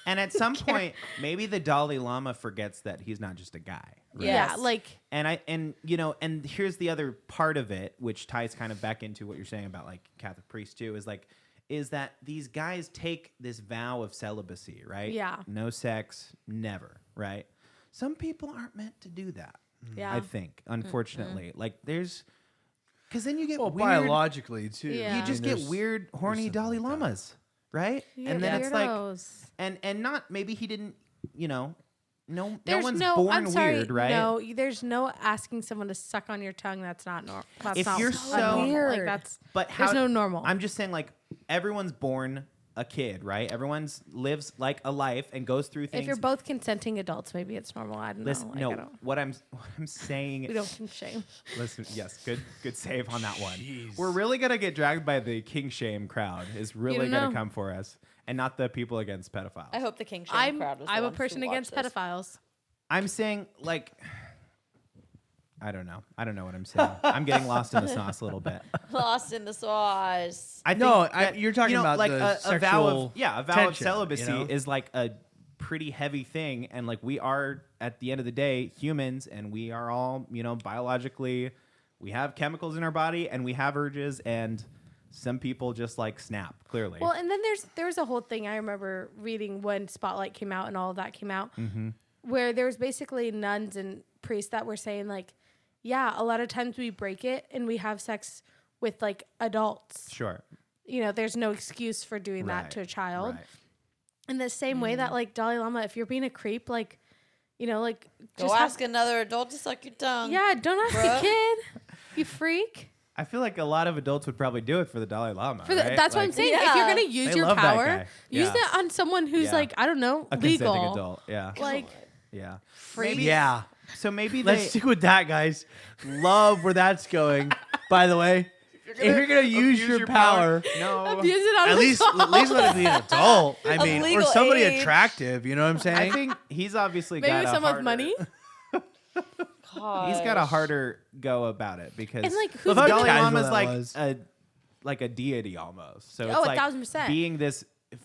And at some point, maybe the Dalai Lama forgets that he's not just a guy. Right? yeah, Yes. like And here's the other part of it, which ties kind of back into what you're saying about like Catholic priests too, is that these guys take this vow of celibacy, right? Yeah. No sex, never, right? Some people aren't meant to do that. Yeah. I think, unfortunately, like there's Because then you get Well, weird. biologically too. Yeah. You I just get weird, horny something Dalai like that. Lamas, right? You And get then it's like, weirdos. and not maybe he didn't, no There's one's no, born I'm sorry, weird, right? No, there's no asking someone to suck on your tongue. That's not normal. That's If not you're normal. Like weird. that's But there's how, no normal. I'm just saying, like, everyone's born a kid, right? Everyone's lives like a life and goes through things. if you're both consenting adults, maybe it's normal. I don't Listen, know. Like, no, I don't, what I'm saying. we don't kink shame. Listen, yes, good save on that one. Jeez. We're really gonna get dragged by the king shame crowd. Is really don't gonna know. come for us, and not the people against pedophiles. I hope the king shame I'm crowd was the I'm a ones who person watched against this. pedophiles. I'm saying, like, I don't know what I'm saying. I'm getting lost in the sauce a little bit. Lost in the sauce. I think No, that, you're talking about like the a vow of sexual a vow tension, of celibacy you know? is like a pretty heavy thing, and like we are at the end of the day humans, and we are all biologically, we have chemicals in our body, and we have urges, and some people just like snap clearly. Well, and then there's a whole thing I remember reading when Spotlight came out and all of that came out, where there was basically nuns and priests that were saying like, yeah, a lot of times we break it and we have sex with like adults. Sure. There's no excuse for doing that Right, to a child. right. In the same way that like Dalai Lama, if you're being a creep, like, like Go just ask another adult to suck your tongue. yeah, don't ask bruh. a kid, you freak. I feel like a lot of adults would probably do it for the Dalai Lama. right? That's what I'm Like, saying. If Yeah. you're gonna use They your love that power, guy. use Yeah. it on someone who's Yeah. like, I don't know, A consenting legal. adult. Yeah. Like, Yeah. freak. Yeah. So maybe Let's they. stick with that, guys. Love where that's going. By the way, if you're gonna use your power, no. Abuse it on at the least let it be an adult. I Of mean, or legal somebody age. attractive. You know what I'm saying? I think he's obviously maybe got with a someone harder, with money. He's got a harder go about it because And like, the who's how Dalai gonna? casual Lama's that like was. a deity almost. So Oh, it's like 1000%. being this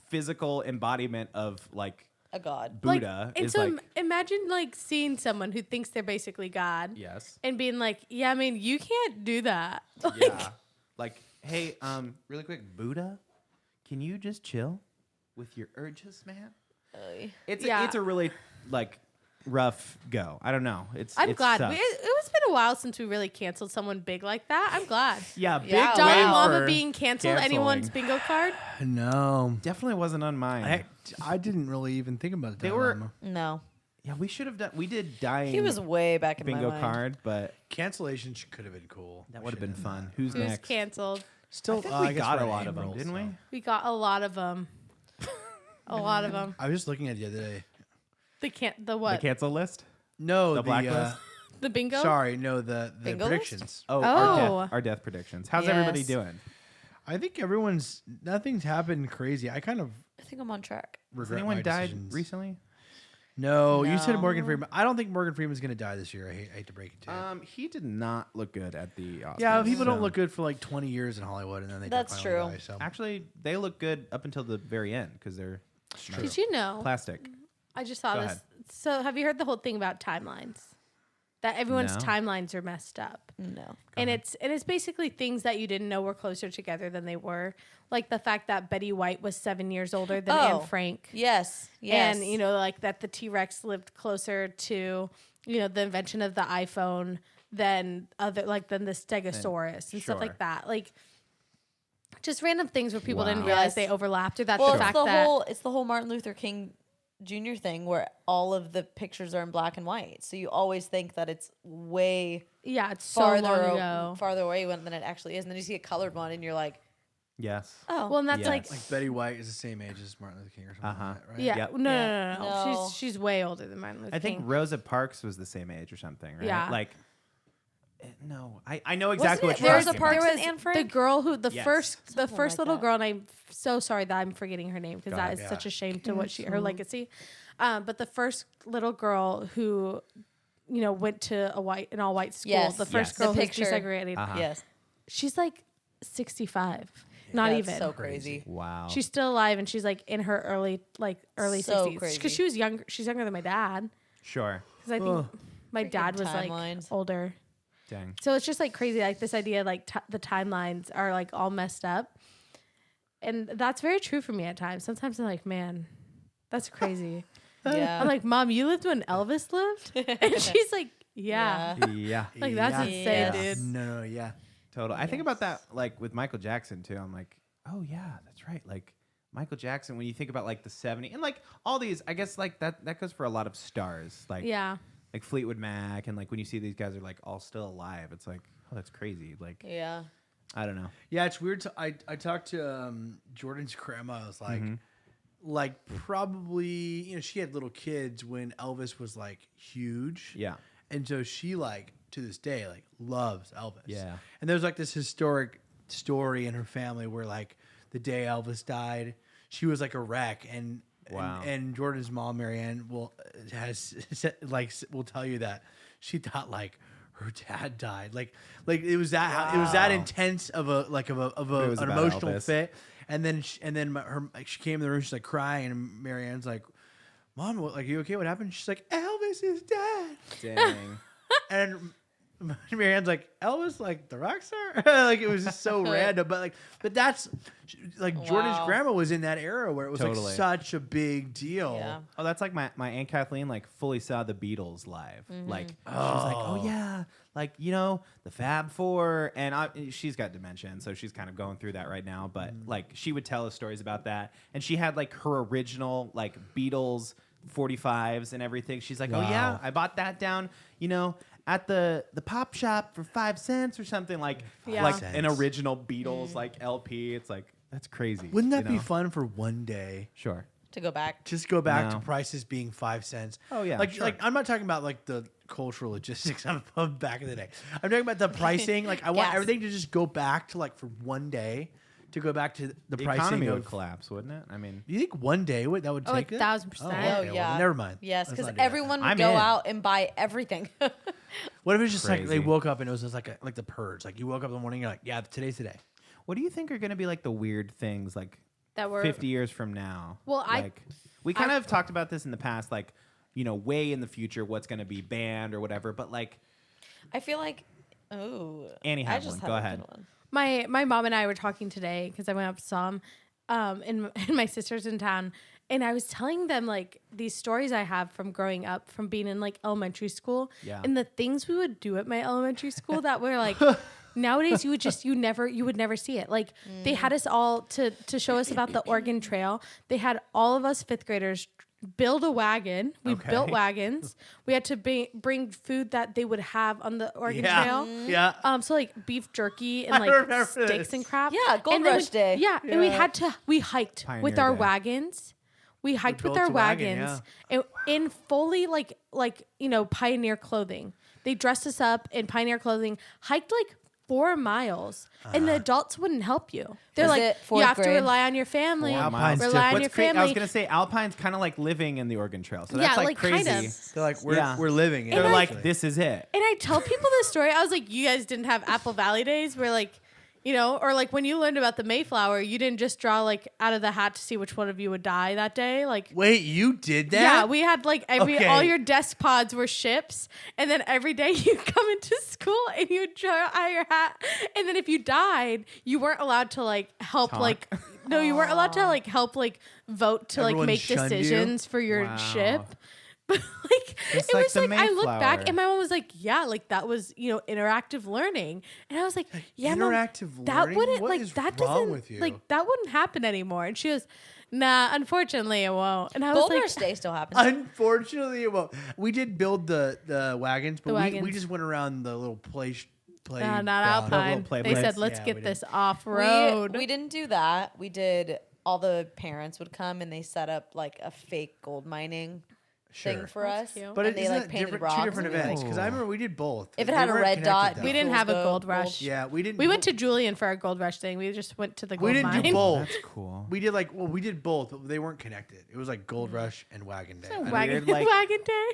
physical embodiment of like A god. Buddha and is so like imagine like seeing someone who thinks they're basically God, yes, and being like, yeah, I mean, you can't do that. Like, yeah, like hey, really quick, Buddha, can you just chill with your urges, man? It's Yeah. it's a really like rough go. I don't know. I'm it glad. sucks. It's been a while since we really canceled someone big like that. I'm glad. Yeah, big Yeah. Dalai wave Lama for being canceled canceling. anyone's bingo card. no. Definitely wasn't on mine. I didn't really even think about it. They were- No. Yeah, we should have done. We did dying He was way back in bingo my mind. card, but cancellation could have been cool. that would have been fun. Who's Who's next? canceled? Still, I think I we guess got we're a in lot of them, April, didn't we? so. We got a lot of them. A lot of them. I was just looking at it the other day. The The what? cancel list. No, The blacklist? The bingo. sorry, no, the Bingo list? predictions. Oh, Oh. our death predictions. How's everybody Yes. doing? I think nothing's happened crazy. I kind of I think I'm on track. Has regret anyone my died decisions. recently? No, you said No. Morgan Freeman. I don't think Morgan Freeman's going to die this year. I hate to break it to you. He did not look good at the Oscars. Yeah, people don't so- look good for like 20 years in Hollywood, and then they That's finally true. die, so. Actually, they look good up until the very end because they're Did you know? plastic. I just saw Go this. ahead. So, have you heard the whole thing about timelines? That everyone's No. timelines are messed up, No. and it's basically things that you didn't know were closer together than they were, like the fact that Betty White was 7 years older than Oh. Anne Frank. Yes. Yes. And like that the T-Rex lived closer to the invention of the iPhone than than the Stegosaurus and stuff sure. like that, like just random things where people didn't Wow. realize Yes. they overlapped, or that well, the it's fact the that whole Martin Luther King Jr. thing where all of the pictures are in black and white. So you always think that it's way it's so farther long ago. farther away than it actually is. And then you see a colored one and you're like, Yes. oh. Well, and that's Yes. like Betty White is the same age as Martin Luther King or something Uh-huh. like that, right? yeah, Yep. no, Yeah. no, no, no, No. she's way older than Martin Luther I think King. Rosa Parks was the same age or something, right? Yeah. Like, no, I know exactly what Wasn't it you're Rosa talking Parks about. There and was Anne the Frank? girl who Yes. first Something like little that. girl, and I'm so sorry that I'm forgetting her name because Go that ahead. is such a shame to what her legacy. But the first little girl who went to an all white school, Yes. the first Yes. girl The who's picture. desegregated, Uh-huh. yes. she's like 65, not That's even. so crazy. Wow. She's still alive, and she's like in her early So 60s crazy. because she was younger. She's younger than my dad sure. because I think my Freaking dad was like timelines. older. Dang. So it's just like crazy, like this idea, like the timelines are like all messed up, and that's very true for me at times. Sometimes I'm like, man, that's crazy. Yeah. I'm like, Mom, you lived when Elvis lived, and she's like, yeah. Yeah. Like, that's Yeah. insane, Yes. dude. No, yeah. Total. I think about that like with Michael Jackson too. I'm like, oh yeah, that's right. Like Michael Jackson, when you think about like the 70s and like all these, I guess like that goes for a lot of stars. Like like Fleetwood Mac, and like when you see these guys are like all still alive, it's like, oh, that's crazy. Like I don't know. Yeah, it's weird. I talked to Jordan's grandma. I was like probably, she had little kids when Elvis was like huge. Yeah. And so she like to this day like loves Elvis. Yeah. And there's like this historic story in her family where like the day Elvis died, she was like a wreck, and and Jordan's mom Marianne will tell you that she thought like her dad died. Like it was that it was that intense of an emotional Elvis. fit. And then she came in the room, she's like crying, and Marianne's like, "Mom, like, you okay? What happened?" She's like, "Elvis is dead." Dang. And Marianne's like, "Elvis, like the rock star?" Like it was just so random, but that's like Jordan's grandma was in that era where it was like such a big deal. Yeah. Oh, that's like my Aunt Kathleen like fully saw the Beatles live. Like she was like, oh yeah, like the Fab Four, and she's got dementia, and so she's kind of going through that right now. But like she would tell us stories about that, and she had like her original like Beatles 45s and everything. She's like, oh yeah, I bought that down, at the pop shop for 5 cents or something, like an original Beatles like LP. It's like, that's crazy. Wouldn't that be fun for one day? Sure. To go back. Just go back to prices being 5 cents. Oh yeah. Like I'm not talking about like the cultural logistics of back in the day. I'm talking about the pricing. Like I want everything to just go back to like for one day. To go back to the pricing economy would collapse, wouldn't it? I mean, you think one day that would take it? 1,000%. Okay, well, never mind. Yes, Let's because not do that. everyone would go out and buy everything. What if it's just like Crazy. they woke up and it was just like the purge? Like you woke up in the morning, you're like, yeah, today's the day. what do you think are going to be like the weird things like that were 50 years from now? Well, we kind of talked about this in the past, like way in the future, what's going to be banned or whatever. But like, I feel like, Annie had one. Go ahead. My mom and I were talking today because I went up to saw him, and my sister's in town, and I was telling them like these stories I have from growing up, from being in like elementary school, and the things we would do at my elementary school that were like nowadays you would never see it. Like they had us all to show us about the Oregon Trail. They had all of us 5th graders build a wagon. We built wagons. We had to bring food that they would have on the Oregon Trail. Yeah. So like beef jerky and like steaks and crap. Yeah, Gold Rush Day. Yeah, and we hiked Pioneer with our Day. wagons. We hiked with built our a wagon, wagons in fully like pioneer clothing. They dressed us up in pioneer clothing, hiked like 4 miles, and the adults wouldn't help you. They're Was like, it you 4th have to grade? rely on your family, Alpine's rely on What's your cra- I was family. going to say Alpine's kind of like living in the Oregon Trail. So that's Yeah, like like, crazy. kind of. They're like, we're living it. They're And like, actually. this is it. And I tell people this story. I was like, you guys didn't have Apple Valley days where like, or like when you learned about the Mayflower, you didn't just draw like out of the hat to see which one of you would die that day. Like, Wait, you did that? yeah, we had like Okay. all your desk pods were ships, and then every day you come into school and you draw out your hat, and then if you died, you weren't allowed to like help Talk. you weren't allowed to like help like vote to Everyone like make shunned you? decisions for your Wow. ship. But like Just it like was the like I look back Mayflower. and my mom was like, yeah, like that was interactive learning, and I was like, yeah, Mom, interactive that learning? wouldn't What like is that wrong doesn't with you? like that wouldn't happen anymore. And she goes, nah, unfortunately it won't. And I was Gold like, Rush Day still happens. Unfortunately, we did build the wagons, but The we wagons. just went around the little play. not ground. Alpine. play They place. said, let's Yeah, get we this didn't. off road. We didn't do that. We did. All the parents would come and they set up like a fake gold mining thing for That's us. cute. But and it's they like two painted different rocks. and events because I Oh. remember we did both. If it They had a weren't red connected, dot, though. We didn't have a Gold gold Rush. rush. Yeah, we didn't. We went to Julian for our gold rush thing. We just went to the gold We didn't mine. do both. That's cool. We did we did both, but they weren't connected. It was like Gold Rush and Wagon Day. Wagon, like- wagon day.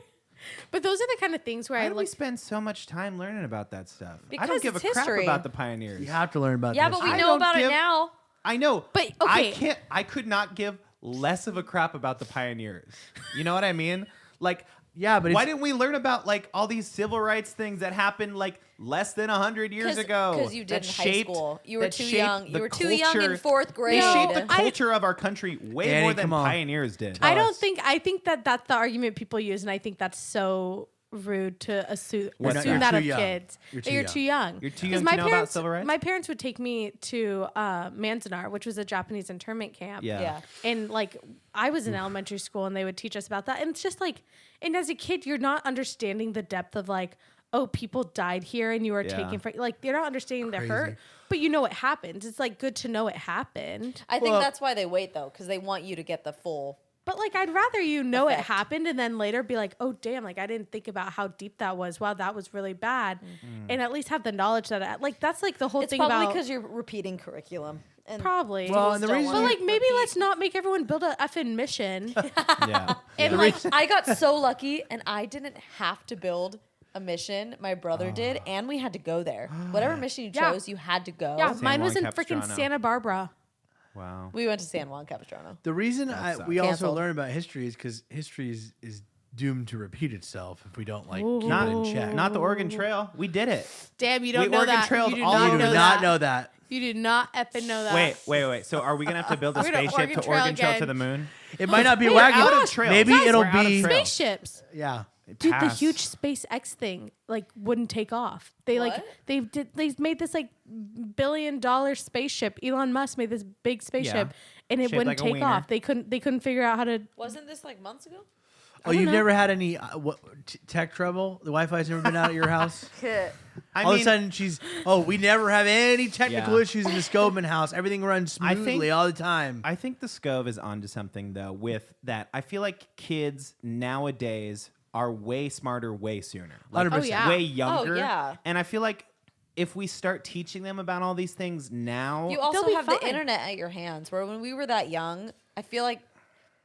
But those are the kind of things where Why I do we look. spend so much time learning about that stuff? I Because don't give a it's crap history. about the pioneers. You have to learn about. Yeah, this. but we I know don't about it give- now. I know. But, okay. I could not give less of a crap about the pioneers. You know what I mean? Like, Yeah, but why it's- didn't we learn about like all these civil rights things that happened like less than 100 years ago? Because you did that in high shaped- school. You were that too shaped young. the You were too young in culture- 4th They grade. shaped the I- culture of our country way Danny, more than come on. pioneers did. I don't think. I think that that's the argument people use, and I think that's so rude to assume You're that too of young. kids. You're That too you're young. too young. You're too 'Cause young my to know about parents, civil rights? my parents would take me to Manzanar, which was a Japanese internment camp. Yeah. And like I was in elementary school and they would teach us about that. And it's just like, and as a kid, you're not understanding the depth of like, oh, people died here and you are taken for, like, you're not understanding the hurt, but you know it happens. It's like good to know it happened. I think that's why they wait though, because they want you to get the full. But like, I'd rather you know it Effect. happened and then later be like, oh, damn, like I didn't think about how deep that was. Wow, that was really bad. And at least have the knowledge that, like, that's like the whole It's thing probably about. because you're repeating curriculum. And Probably. Well, and the don't reason- But wanna like, maybe repeat. let's not make everyone build a effing mission. Yeah. And like, I got so lucky, and I didn't have to build a mission. My brother did, and we had to go there. Whatever mission you Yeah. chose, you had to go. yeah, San mine was Juan in freaking Capistrano. Santa Barbara. Wow. We went to San Juan Capistrano. The reason we also Canceled. learn about history is because history is doomed to repeat itself if we don't like Ooh. keep Not it in check. Not the Oregon Trail. We did it. Damn, you don't We know Oregon that. Trailed You do all not over you know do the- that. not know that. You do not effing know that. Wait. So are we gonna have to build a We're gonna spaceship Oregon to Trail Oregon Trail to again. the moon? It might not be a Wait, wagon. out of trails. Maybe Guys, it'll we're out of be trails. Spaceships. yeah. Dude, the Pass. huge SpaceX thing like wouldn't take off. They like What? they made this like $1 billion spaceship. Elon Musk made this big spaceship and it Shaped wouldn't like a take wiener. off. They couldn't figure out how to. Wasn't this like months ago? Oh, you've never had any tech trouble? The Wi-Fi's never been out at your house? I All of mean, a sudden we never have any technical Yeah. issues in the Skovmand house. Everything runs I smoothly think- all the time. I think the Skov is onto something though with that. I feel like kids nowadays are way smarter way sooner. Like, 100%. Oh, yeah. way younger. yeah. And I feel like if we start teaching them about all these things now, You also be have fine. the internet at your hands. Where when we were that young, I feel like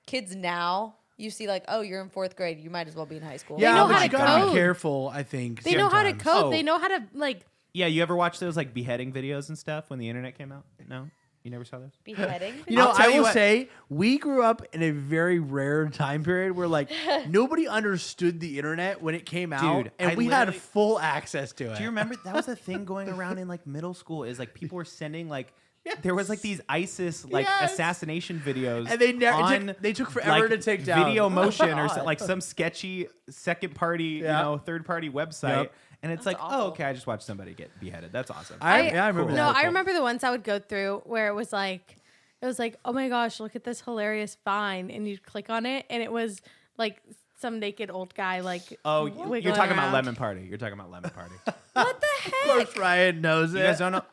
kids now, you see like, oh, you're in 4th grade, you might as well be in high school. Yeah, know but how you to gotta be code. careful, I think. They know how to sometimes. code. Oh. They know how to like. yeah, you ever watch those like beheading videos and stuff when the internet came out? No, you never saw those. Beheading. You know, I'll tell I you will what- say we grew up in a very rare time period where like nobody understood the internet when it came out, Dude, and I we had literally- full access to it. Do you remember that was a thing going around in like middle school? Is like people were sending like there was like these ISIS like Yes. assassination videos, And they never- on, they took forever to take down. video Oh my motion or God. like some sketchy second party, Yeah. third party website, Yep. and it's That's like, oh, awful. okay, I just watched somebody get beheaded. That's awesome. I remember Cool. that. No, I remember the ones I would go through where it was like, oh my gosh, look at this hilarious vine, and you'd click on it, and it was like some naked old guy like. Oh, wiggling you're talking about around. Lemon Party. You're talking about Lemon Party. What the Of heck? course, Ryan knows You it. guys don't know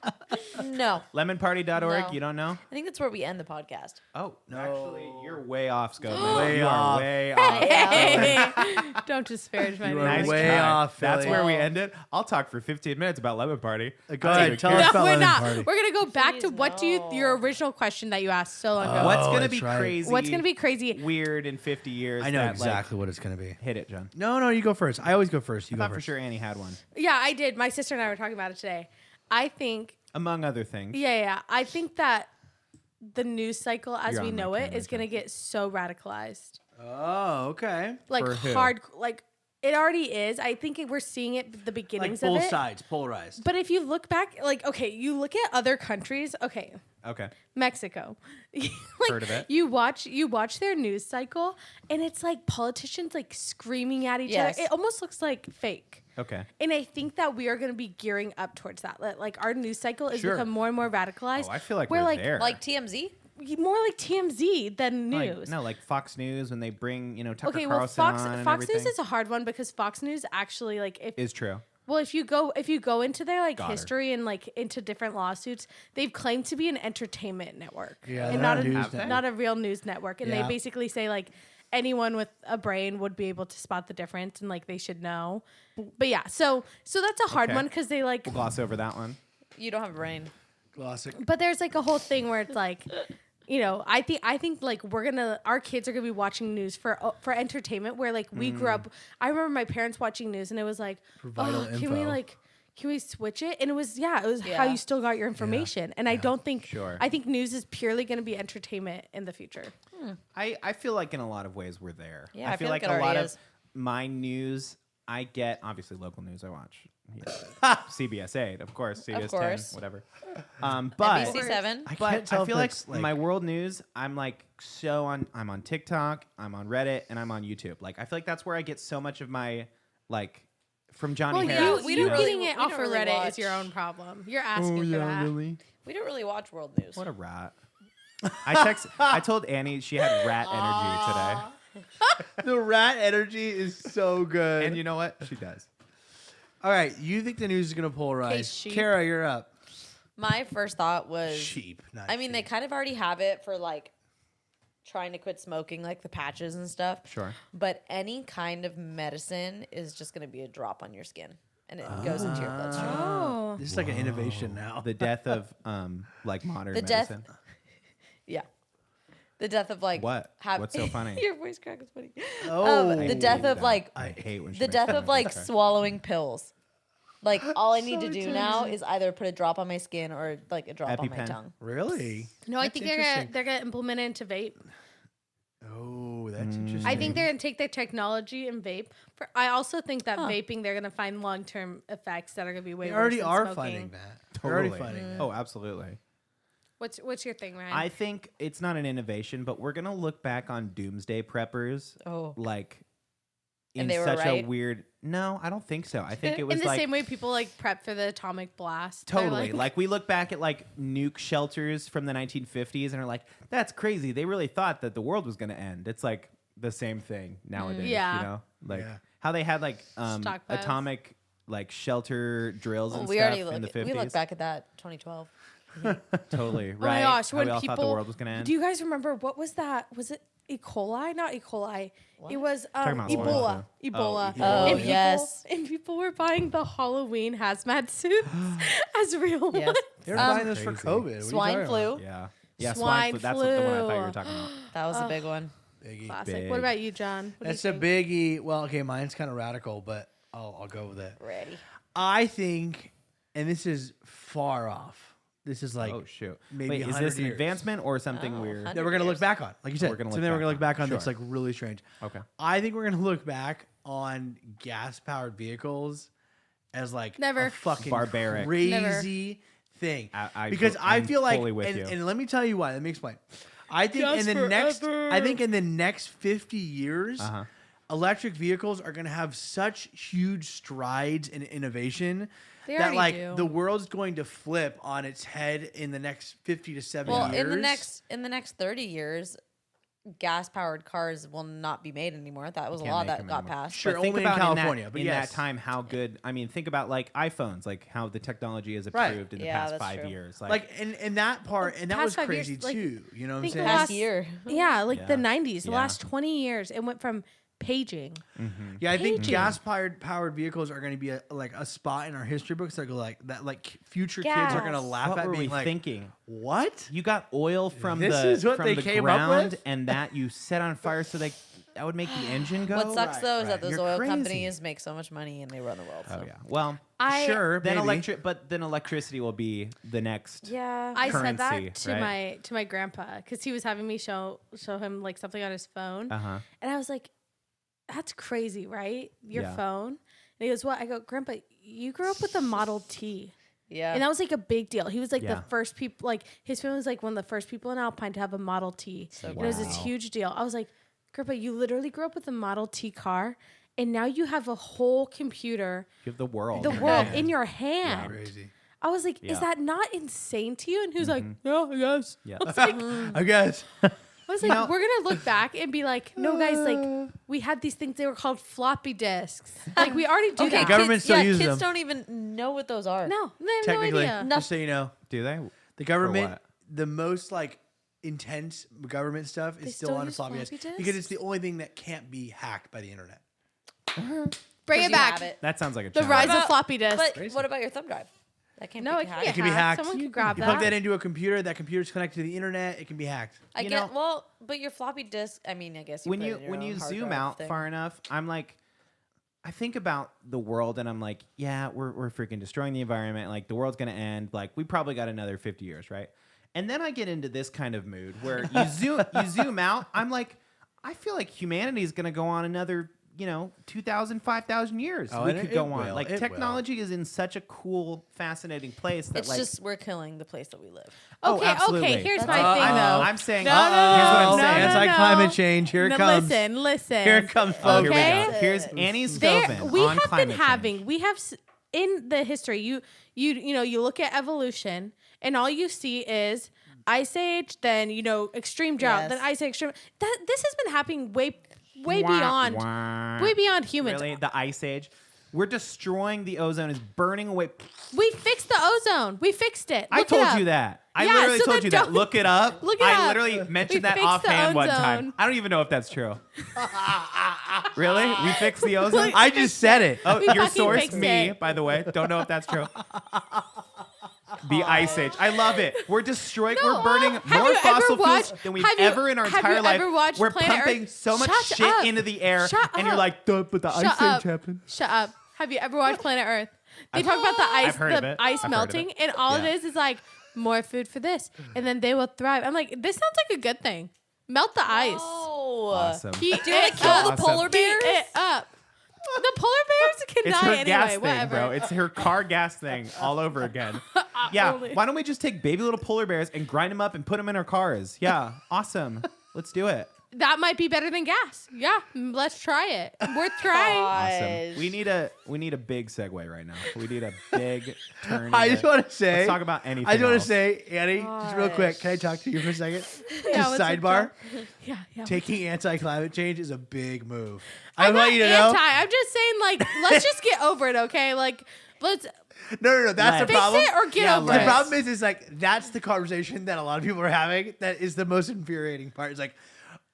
No. lemonparty.org? No. You don't know? I think that's where we end the podcast. Oh, actually, you're way off, Skovmand. Way you off. are way off. Hey, don't disparage my You name. are Nice way try. off, That's Philly. where we end it. I'll talk for 15 minutes about Lemon Party. Go I'll ahead, take tell care. us No, about we're Lemon not. Party. We're gonna go back to Please, what do you no. your original question that you asked so long ago. What's Oh, gonna that's be right. crazy? What's gonna be crazy? Weird in 50 years? I know that, exactly what it's going to be. Like, hit it, John. No, you go first. I always go first. You I go thought for first. sure Annie had one, Yeah, I did. My sister and I were talking about it today. I think, among other things. yeah. I think that the news cycle as You're we on my know it camera, is gonna get so radicalized. Oh, okay. Like For who? hard, like it already is. I think we're seeing it the Like beginnings of both it. sides, polarized. But if you look back, like okay, you look at other countries. Okay, Okay. Mexico. Like, Heard of it. You watch their news cycle, and it's like politicians like screaming at each Yes. other. It almost looks like fake. Okay. And I think that we are going to be gearing up towards that. Like our news cycle is Sure. become more and more radicalized. Oh, I feel like we're we're like there. Like TMZ? more like TMZ than Like, news. no, like Fox News when they bring Tucker Okay, well, Carlson Fox on and Fox News everything. is a hard one because Fox News actually like if is true. well if you go into their like Got her. history and like into different lawsuits, they've claimed to be an entertainment network Yeah, and they're not not a a news network. not a real news network. And Yeah. they basically say like anyone with a brain would be able to spot the difference and like they should know. But yeah, so that's a hard Okay. one because they like. We'll gloss over that one. You don't have a brain. Classic. But there's like a whole thing where it's like, I think like our kids are gonna be watching news for entertainment. Where like we grew up, I remember my parents watching news, and it was like, vital can we switch it? And it was how Yeah. you still got your information. And I don't think Sure. I think news is purely gonna be entertainment in the future. I feel like in a lot of ways we're there. Yeah, I feel like it a lot already of is. my news I get, obviously local news I watch. Yeah. CBS 8, of course, CBS 10, course. whatever. But NBC7. I but can't tell I feel if like that's, like- my world news, I'm like I'm on TikTok, I'm on Reddit, and I'm on YouTube. Like I feel like that's where I get so much of my like from Johnny Well, Harris. we you don't really- getting we it off don't of really Reddit watch. is your own problem. You're asking for that. Really? We don't really watch world news. What a rat. I told Annie she had rat energy The rat energy is so good. today. And you know what? She does. All right, you think the news is going to polarize. sheep. Kara, you're up. My first thought was Sheep. Not I mean, they sheep. kind of already have it for like trying to quit smoking, like the patches and stuff. Sure. But any kind of medicine is just going to be a drop on your skin, and it goes into your bloodstream. Oh. This is like an innovation now. The death of like modern The death- medicine. Yeah. The death of like What? What's so funny? Your voice crack is funny. Oh. I the death hate of that. like I hate when she the makes death fun of my like voice crack. swallowing pills. Like all I need to do now is either put a drop on my skin or like a drop on my EpiPen. tongue. Really? No, I That's think interesting. they're gonna implement it into vape. Oh, that's interesting. I think they're gonna take their technology and vape. I also think that vaping, they're gonna find long term effects that are gonna be way They worse already than are smoking. finding that. They're Totally. already finding that. Oh, absolutely. What's your thing, Ryan? I think it's not an innovation, but we're gonna look back on doomsday preppers Oh. like And in they were such right? a weird. No, I don't think so. I think it in was the like same way people like prep for the atomic blast. They're totally like we look back at like nuke shelters from the 1950s and are like, that's crazy. They really thought that the world was gonna end. It's like the same thing nowadays. Yeah. You know, like Yeah. how they had like Stockpiles. atomic like shelter drills Well, and we stuff already in the look. 50s. We look back at that 2012. Totally right. Oh my gosh, How when we all people thought the world was gonna end. Do you guys remember what was that? Was it E. coli? Not E. coli. It was Talking about swine Ebola. flu. Ebola. Oh, and Ebola. people, Yes. And people were buying the Halloween hazmat suits as real Yes. ones. They're buying this for Crazy. COVID. What are you Swine talking flu. about? Yeah. Yeah, Swine swine flu. That's the one I thought you flu. were talking about. That was a big one. Biggie. Classic. Big. What about you, John? What do That's you a think? biggie. Well, okay, mine's kind of radical, but I'll go with it. Ready. I think, and this is far off. This is like Oh shoot! maybe Wait, is 100 this an years. advandment or something Oh, weird? 100 that we're gonna look years. back on, like you said. We're gonna Something look we're gonna back look back on on. that's Sure. like really strange. Okay. I think we're gonna look back on gas-powered vehicles as like Never. a fucking Barbaric. crazy thing. I because I I'm feel like, fully with and, you. and let me tell you why. Let me explain. I think Gas in the forever. in the next 50 years, Uh-huh. electric vehicles are gonna have such huge strides in innovation. They that already like do. the world's going to flip on its head in the next 50 to 70 Well, years. in the next 30 years, gas powered cars will not be made anymore. That was a Can't law make that them got anymore. passed. Sure. But think only in about California, in but that, yes. that time how good. I mean, think about like iPhones, like how the technology has Right. improved in the Yeah, past that's 5 true. years. Like and that part and that past was 5 years, crazy like, too. You know what I'm think the saying? last- Past year. Yeah, like the Yeah. 90s, the Yeah. last 20 years, it went from paging. Yeah, I think Paging. gas powered vehicles are going to be like a spot in our history books that go like that. Like future kids Gas. are going to laugh what at were being we like, thinking? "What? You got oil from This the is what from they the came up ground, with? and that you set on fire so that would make the engine go. What sucks right, though is right. that those You're oil crazy. companies make so much money and they run the world. Oh So. yeah. Well, Sure, then maybe. then electricity will be the next. Yeah. I said that Currency, to right? my grandpa because he was having me show him like something on his phone, Uh-huh. and I was like, "That's crazy, right? Your Yeah. phone." And he goes, "What?" I go, "Grandpa, you grew up with a Model T." Yeah. And that was like a big deal. He was like Yeah. the first people, like his family was like one of the first people in Alpine to have a Model T. And it was this Wow. huge deal. I was like, Grandpa, you literally grew up with a Model T car, and now you have a whole computer, You have the world. the in your world hand. in your hand. Crazy." I was like, Yeah. is that not insane to you? And he was like, yeah, I guess. Yeah. I was like, I guess. I was like, know- we're gonna look back and be like, no, guys, like we had these things. They were called floppy disks. Like we already do Okay, that. government kids, still yeah, uses kids them. don't even know what those are. No, they have Technically, no idea. just so you know, Do they? the government, what? the most like intense government stuff They is still still on a use floppy disk floppy because it's disks? the only thing that can't be hacked by the internet. Bring it back. That sounds like a The challenge. rise of floppy disk. But what about your thumb drive? That can't No, be it hacked. can't. It can be hacked. Someone You could grab plug that. that into a computer. That computer's connected to the internet. It can be hacked. I You get know- well, but your floppy disk. I mean, I guess you when put you it in your when own you hard zoom drive out thing. far enough, I'm like, I think about the world and I'm like, yeah, we're freaking destroying the environment. Like the world's gonna end. Like we probably got another 50 years, right? And then I get into this kind of mood where you zoom out. I'm like, I feel like humanity is gonna go on another 2,000, 5,000 years. Oh, We and could it go on. will. Like, It technology is in such a cool, fascinating place that, It's like, just we're killing the place that we live. Okay, absolutely. okay. Here's That's my all. thing, though. I'm saying, No, no, no, here's what I'm no, saying. no, no. Anti-climate change. Here it No, comes. Listen. Here it comes, Oh, folks. here we Okay. go. Here's Annie There, Skovmand we on have climate been change. having, in the history, you look at evolution, and all you see is ice age, then extreme drought, Yes. then ice age, extreme. This has been happening way Wah, beyond, wah. way beyond humans. Really, the ice age. We're destroying the ozone. It's burning away. We fixed the ozone. We fixed it. I Look it told up. you that. I Yeah, literally so told then you that. don't- Look it up. Look it I up. literally We mentioned that fixed the offhand one time. ozone. I don't even know if that's true. Really? We fixed the ozone? I just said it. Oh, We your fucking source, fixed me, it. by the way. Don't know if that's true. The ice age. I love it. We're destroying. No, we're burning have more you ever fossil fuels watched- than we've have you- ever in our have entire you life. ever watched We're Planet pumping Earth? so much Shut shit up. into the air, Shut and you're up. like, "Duh, but the Shut ice up. age happened." Shut up. Have you ever watched Planet Earth? They talk about the I've heard of the it. ice I've heard of melting, it. and all Yeah. it is like more food for this, and then they will thrive. I'm like, this sounds like a good thing. Melt the ice. Oh, Awesome. Heat Do you want it to kill up. the polar Heat bears? it up. The polar bears can It's die her anyway. gas thing, Whatever. bro. It's her car gas thing all over again. Yeah. Only. Why don't we just take baby little polar bears and grind them up and put them in our cars? Yeah. Awesome. Let's do it. That might be better than gas. Yeah, let's try it. Worth trying. Awesome. We need a big segue right now. We need a big turn. I into- just want to say. Let's talk about anything. I just want else. to say, Annie, just real quick. Gosh. Can I talk to you for a second? Yeah, Just what's up, sidebar. Yeah. Taking anti-climate change is a big move. I'm want not you to know. I'm just saying, like, let's just get over it, okay? Like, let's No. That's the fix problem. it or get Yeah, over let's- it. The problem is like that's the conversation that a lot of people are having. That is the most infuriating part. It's like,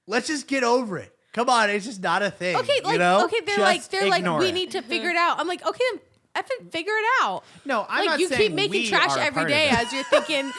let's just get over it. Come on, it's just not a thing. Okay, like, you know? okay, they're like, Just we ignore it. need to figure it out. I'm like, okay, then effing figure it out. No, I'm like not you saying keep making we trash are a every part of day it. as you're thinking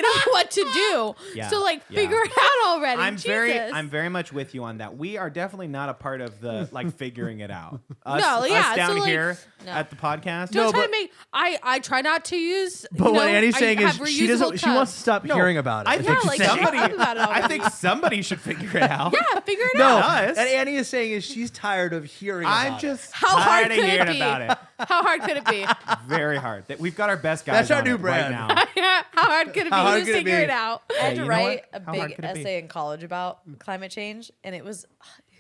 of what to do. Yeah, So like yeah. figure it out already. I'm Jesus. very much with you on that. We are definitely not a part of the like figuring it out. Us, No, yeah, us down so, like, here No. at the podcast. Don't No, try but- to make I try not to use But what Annie's I saying is have she doesn't. reusable She wants to cups. stop No, hearing about it. I is think what like, she's saying. somebody. talk about it I already. think somebody should figure it out. Yeah, figure it No, out. us. and Annie is saying is she's tired of hearing. I'm about it. just How hard tired of could it hearing be? about it. How hard could it be? Very hard. We've got our best guys. That's our on new it right brand. now. How hard could it be? How hard You could it figure be? it out. I had Hey, to you know write what? a How hard big could it be? essay in college about climate change, and it was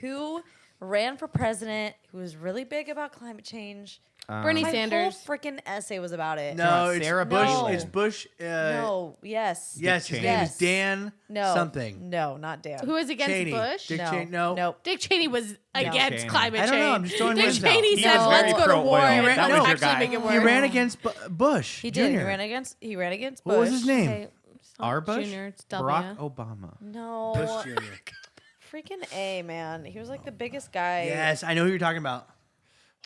who ran for president who was really big about climate change. Bernie My Sanders. whole freaking essay was about it. No, It's it's Sarah Bush. Palin. It's Bush. No, yes. Yes, his Cheney. name Yes. is Dan. No. Something. No, not Dan. Who was against Cheney. Bush? Dick no. Cheney. No. Nope. Dick Cheney was against Cheney. climate I change. don't know, I'm just throwing Dick names out. Cheney He said, was "Let's very go to pro-oil. war." That That was your actually guy. make it He worse. ran against Bush. He did. Jr. He ran against Bush. What was his name? Okay, it's not Our Bush, Junior, it's W. Barack Obama. No. Bush Jr. Freaking A, man. He was like the biggest guy. Yes, I know who you're talking about.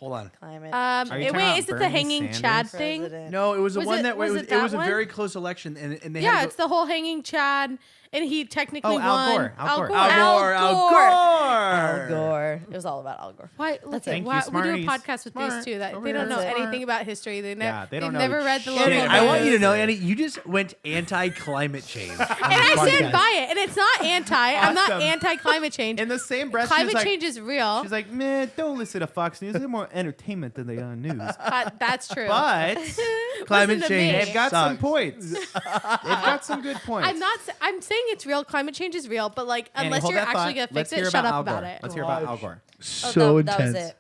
Hold on. Climate. Are you talking Wait, about is it the Bernie hanging Sanders? Chad thing? President. No, it was the Was one it- that was it it that was a one? very close election, and they Yeah, had to it's the whole hanging Chad, and he technically Oh, won. Al Gore. Al Gore. Al Gore. Al Gore. It was all about Al Gore. Why? Listen, Thank you, we do a Smarties. podcast with Smart. these two that Over they don't here. know Smart. anything about history. They they don't know they've never read the shit. local. Annie, Yeah, I want you to yeah. know, Annie, you just went anti-climate change. And I stand by it, and it's not anti. I'm not Awesome. anti-climate change. In the same breath, she was Climate like, change is real. she's like, man, don't listen to Fox News. They're more entertainment than they are news. That's true. But Climate Listen to change. me. they've got some Sucks. points. They've got some good points. I'm saying it's real. Climate change is real, but like Annie, unless hold you're that actually thought. gonna Let's fix hear it, shut up Al about Gore. it. Let's hear about Al Gore. So that was intense. it.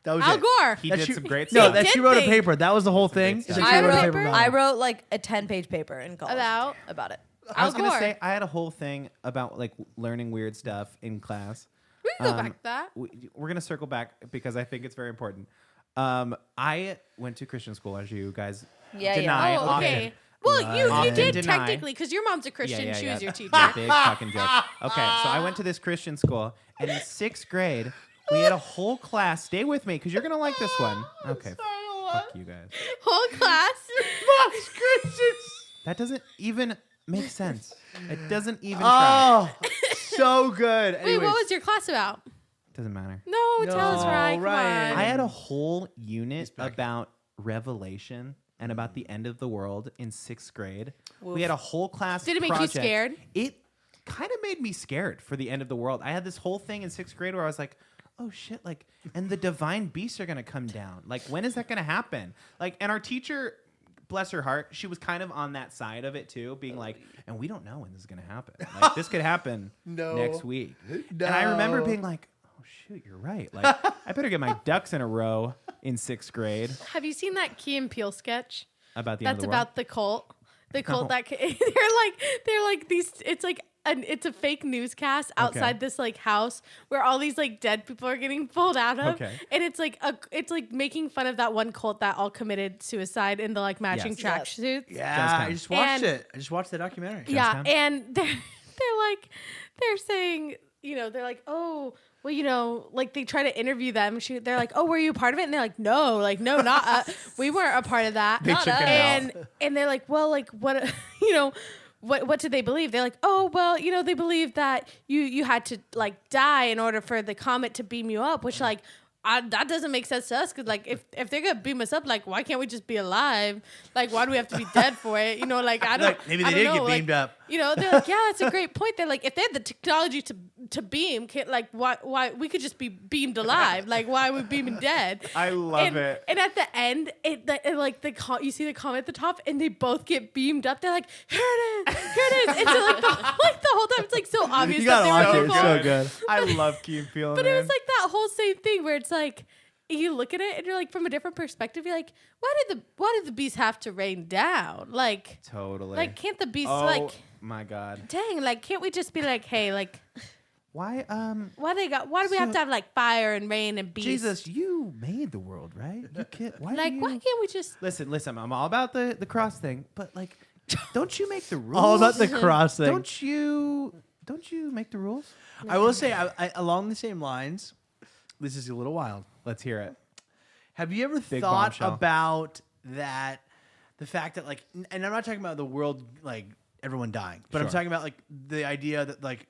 That was Al it. Gore. He That did she- some great No, stuff. that He she did wrote a things. paper. That was the whole thing. Great Is stuff. that she I wrote a wrote, paper about I it. wrote like a 10-page paper in college about it. I was Al gonna Gore. say I had a whole thing about like learning weird stuff in class. We can go back to that. We're gonna circle back because I think it's very important. I went to Christian school, as you guys Yeah, yeah. deny. Oh, often. okay. Well, you Often did deny. technically because your mom's a Christian. She was your teacher. Big fucking joke. Okay, so I went to this Christian school, and in 6th grade, we had a whole class. Stay with me, because you're gonna like this one. Okay, fuck you guys. Whole class. That doesn't even make sense. It doesn't even try. Oh, so good. Wait, Anyways, what was your class about? Doesn't matter. No, tell us, No, Ryan. Come Ryan. on. I had a whole unit about Revelation and about the end of the world in 6th grade. We had a whole class. Did it make you project. scared? It kind of made me scared for the end of the world. I had this whole thing in 6th grade where I was like, oh shit, like, and the divine beasts are gonna come down. Like, when is that gonna happen? Like, and our teacher, bless her heart, she was kind of on that side of it too, being like, and we don't know when this is gonna happen. Like, this could happen next week. No. And I remember being like, oh shoot, you're right. Like, I better get my ducks in a row in 6th grade. Have you seen that Key and Peele sketch? About the end of That's the world? about the cult. The cult No. that they're like these. It's a fake newscast outside this like house where all these like dead people are getting pulled out of, Okay. and it's like making fun of that one cult that all committed suicide in the like matching Yes. tracksuits. Yeah, I Jonestown. just watched And- it. I just watched the documentary. Yeah, Jonestown? and they're saying, they're like, oh, well, like they try to interview them. They're like, oh, were you a part of it? And they're like, no, not we weren't a part of that. They Not chickened us. out. And they're like, well, like what, what did they believe? They're like, oh, well, they believe that you had to like die in order for the comet to beam you up, which like. That doesn't make sense to us because, like, if they're gonna beam us up, like, why can't we just be alive? Like, why do we have to be dead for it? Like, I don't. Like, maybe I they don't did know. get beamed up. They're like, yeah, that's a great point. They're like, if they had the technology to beam, why we could just be beamed alive? Like, why are we beaming dead? I love it. And at the end, you see the comment at the top, and they both get beamed up. They're like, here it is. And so like the whole time, it's like so obvious You that gotta they were watch it. people. It's so good. I love Key and Peele. But it was like that whole same thing where it's like you look at it and you're like from a different perspective. You're like, why did the beast have to rain down? Like totally. like can't the beast Oh like my god. dang like can't we just be like hey like Why why do we have to have like fire and rain and beasts? Jesus, you made the world, right? You can't. Why? Like do you... why can't we just Listen. I'm all about the cross thing, but like, don't you make the rules? All about the cross thing. Don't you make the rules? I will say, I along the same lines, this is a little wild. Let's hear it. Have you ever Big thought bombshell. about that? The fact that like, and I'm not talking about the world like everyone dying, but I'm Sure. talking about like the idea that like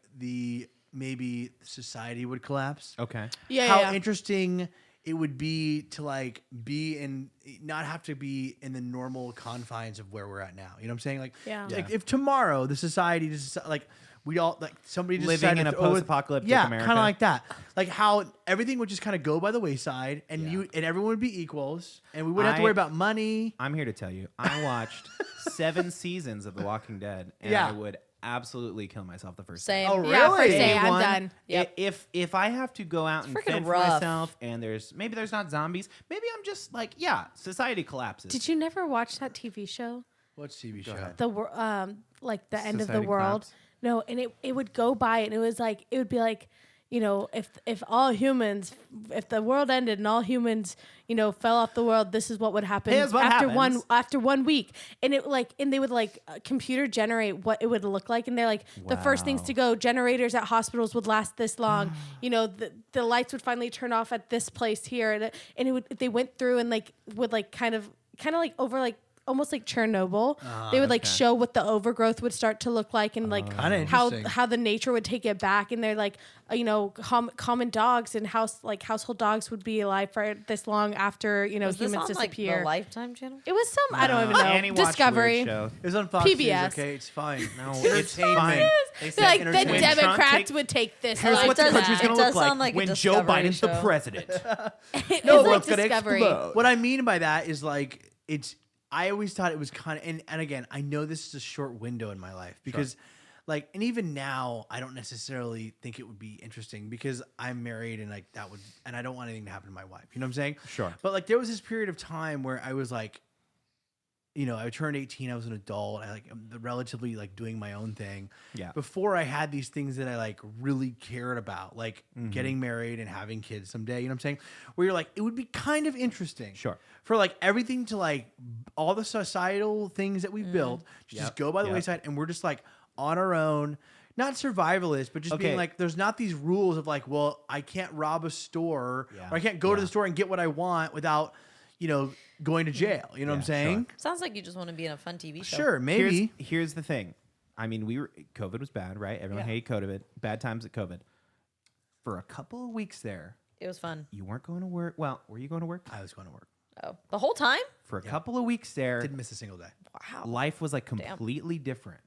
maybe society would collapse. Okay. How interesting it would be to like be in, not have to be in the normal confines of where we're at now. You know what I'm saying? Like, Yeah. like if tomorrow the society just like we all like somebody just Living decided in a to throw it- post-apocalyptic yeah, America. kind of like that. Like how everything would just kind of go by the wayside, and Yeah. everyone would be equals, and we wouldn't have to worry about money. I'm here to tell you, I watched 7 seasons of The Walking Dead, and Yeah. I would absolutely kill myself the first Same. Oh, time. really? Yeah, first day, Day I'm one, done. Yep. If I have to go out and freaking fend for rough. myself, and there's not zombies, maybe I'm just like, yeah, society collapses. Did you never watch that TV show? What's TV show? ahead. Like the end of the Society world. collapse? No, and it would go by and it would be like, if all humans, if the world ended and all humans, fell off the world, this is what would happen Here's what happens. after 1 week. And they would like computer generate what it would look like. And they're like, the first things Wow. to go, generators at hospitals would last this long. The lights would finally turn off at this place here. And they went through and like would like kind of like over like almost like Chernobyl. They would like okay. show what the overgrowth would start to look like and like Kinda how interesting. the nature would take it back. And they're like, common dogs and household dogs would be alive for this long after, Was this humans on like disappear. the Lifetime channel? It was some, I don't even know. Annie watched Discovery. weird shows. It was on Fox News, PBS. okay? It's fine. No, it's fine. Entertainment. They They're like, the entertainment. When Trump Democrats take- would take this. Here's life what the does- country's back. going it to does look like sound like a when Joe Discovery Biden's the show. president. It's No, like world's gonna Discovery. explode. What I mean by that is like I always thought it was kind of, and again, I know this is a short window in my life because like, and even now I don't necessarily think it would be interesting because I'm married and like that would, and I don't want anything to happen to my wife. You know what I'm saying? Sure. But like there was this period of time where I was like, I turned 18, I was an adult, I like relatively like doing my own thing. Yeah. Before I had these things that I like really cared about, like getting married and having kids someday, you know what I'm saying? Where you're like, it would be kind of interesting. Sure. For like everything to like all the societal things that we've built to just Yep, go by the yep. wayside, and we're just like on our own, not survivalist, but just being Okay. like, there's not these rules of like, well, I can't rob a store Yeah, or I can't go to yeah. the store and get what I want without, going to jail. You know what I'm Yeah, saying? Sounds like you just want to be in a fun TV show. Sure, maybe. Here's the thing. I mean, COVID was bad, right? Everyone hated COVID. Bad times at COVID. For a couple of weeks there, It was fun. you weren't going to work. Well, were you going to work? I was going to work. Oh, the whole time? For a couple of weeks there, Didn't miss a single day. Wow. life was like completely different.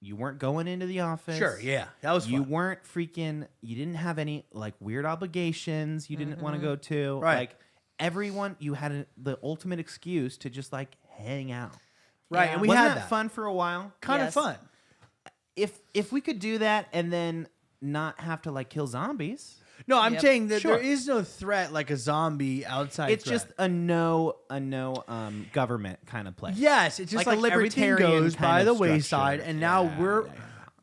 you weren't going into the office. Sure, yeah, that was You fun. weren't freaking. You didn't have any like weird obligations. You didn't want to go to. Right. Like everyone, you had the ultimate excuse to just like hang out. Right, Yeah. and we Wasn't had that fun for a while? kind of Yes. fun. If we could do that and then not have to like kill zombies, No, I'm Yep. saying that Sure. there is no threat like a zombie outside. it's threat. just a no government kind of place. Yes, it's just Like like, a everything libertarian goes kind by of the structure. wayside, and now Yeah, we're yeah.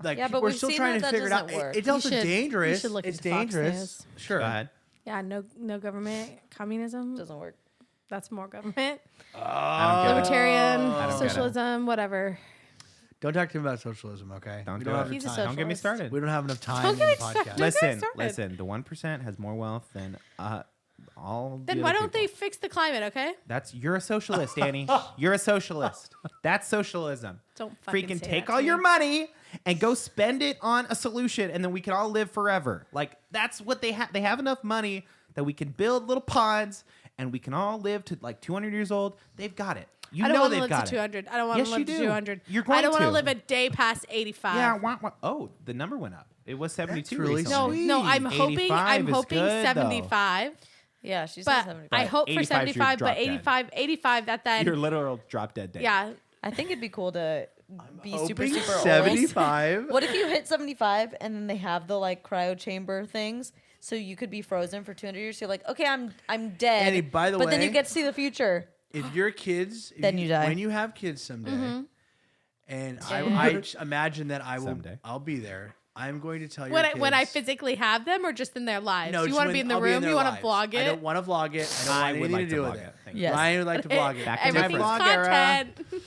like Yeah, but we're we've still seen trying to that figure it out. doesn't work. It's You also should- dangerous. you should look It's into Fox dangerous. News. Sure. Go ahead. Yeah, no government, communism. Doesn't work. That's more government. I don't get it. Libertarian, I don't get it. socialism, whatever. Don't talk to him about socialism, okay? Don't we do don't it. have He's a enough time. Don't get me socialist. started. We don't have enough time Don't in get the me started. podcast. Don't get me Listen, started. listen. The 1% has more wealth than all. Then the why other don't they people. fix the climate? Okay. You're a socialist, Annie. You're a socialist. That's socialism. Don't fucking freaking say take that all to your me. money and go spend it on a solution, and then we can all live forever. Like that's what they have. They have enough money that we can build little pods, and we can all live to like 200 years old. They've got it. You I don't know want to they've live got to it. 200. I don't want Yes, to live you to do. 200. You're going I don't want to. to live a day past 85. Yeah. Oh, the number went up. It was 72 really recently. No, Sweet. I'm hoping 85 is good, though. 75. Yeah, she said But 75. I hope for 85 's your 75, but drop dead. 85 that then. Your literal drop dead day. Yeah. I think it'd be cool to be super, Hoping super old. 75. What if you hit 75 and then they have the like cryo chamber things, so you could be frozen for 200 years? You're like, okay, I'm dead. Annie, by the but then way- you get to see the future. If your kids, Then you die. when you have kids someday, Mm-hmm. and Yeah. I just imagine that Someday. I'll be there. I'm going to tell your When I kids- physically have them, or just in their lives. No, You just want to when be in the I'll room? their You want lives. to vlog I it? don't want to vlog it. I don't want would anything like to do vlog with it. it. Thank you. Yes. Ryan would like to vlog it. Back to my Everything's vlog era. content.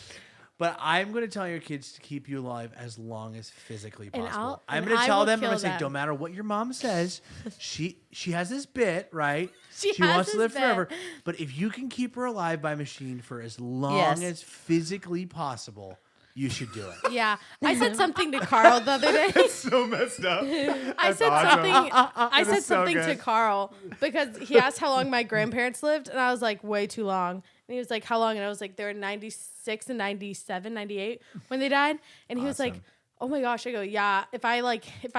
But I'm going to tell your kids to keep you alive as long as physically And possible. and I'm going to I tell will them, I'm kill going to say, them. don't matter what your mom says, she has this bit, right? She has wants to this live forever. bit. But if you can keep her alive by machine for as long Yes. as physically possible, you should do it. Yeah, I said something to Carl the other day. So messed up. I said something. I said is so something to good. Carl because he asked how long my grandparents lived, and I was like, way too long. And he was like, how long? And I was like, they were 96 and 97, 98 when they died. And he was like, Awesome. oh my gosh. I go, yeah. If I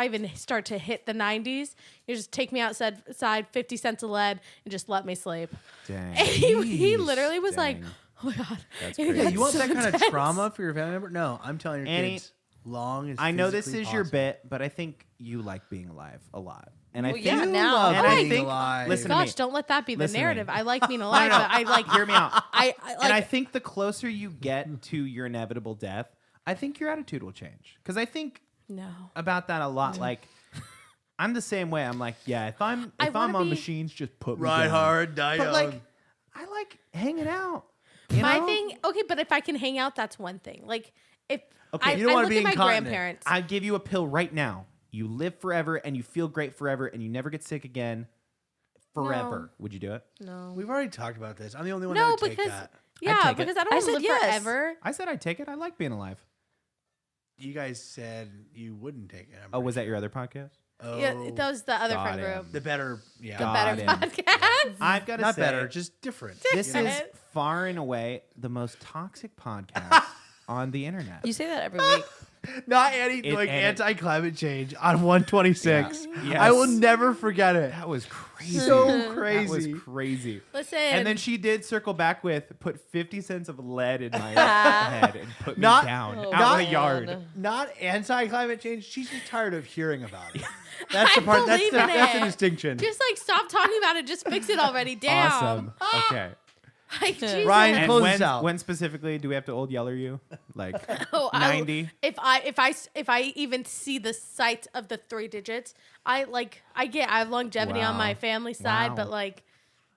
even start to hit the 90s, you just take me outside, 50 cents of lead, and just let me sleep. Dang. And he literally was like, Dang. oh my god. That's And he crazy. got You want so that kind of tense. trauma for your family member? No, I'm telling your Annie, kids, long as I know this physically is your possible. bit, but I think you like being alive a lot. And I Well, think yeah, You now. love And I being think- alive. listen to me. Gosh, don't let that be the Listen to me. narrative. I like being alive, but I like hear me out. I And I like think the closer you get to your inevitable death, I think your attitude will change. Because I think no. about that a lot. Like, I'm the same way. I'm like, yeah, if I'm I wanna on be- machines, just put me Ride down. hard, die But young. like, I like hanging out. You My know? thing, okay, but if I can hang out, that's one thing. Like if Okay, I, you don't I wanna look be at my incontinent. grandparents. I give you a pill right now. You live forever and you feel great forever and you never get sick again forever. Would you do it? No, We've already talked about this. I'm the only one no, that would take because that. yeah, take it. because I don't I want to said live yes. forever. I said I'd take it. I like being alive. You guys said you wouldn't take it. I'm Oh, was pretty that your other podcast? sure. Yeah, Oh, that was the other got friend him. group. the better. Yeah, God. Better Got him. podcast. I've got to not say, better, just different. this you know? is Different. far and away the most toxic podcast on the internet. You say that every week. not any It- like and it- anti-climate change on 126. Yeah. I will Yes. never forget it. That was crazy. So That crazy. was crazy. Listen, And then she did circle back with put 50 cents of lead in my head and put me Not- down Oh, out in man. the yard. Not anti-climate change. She's just tired of hearing about it. That's the I part. That's the, believe in that's the it. distinction. just like stop talking about it. Just fix it already. Damn. Awesome. Okay. Like Jesus. Ryan, And close when, this out. when specifically do we have to old yeller you? Like Oh, 90? If I even see the sight of the 3 digits, I have longevity on Wow. my family side, Wow. but like,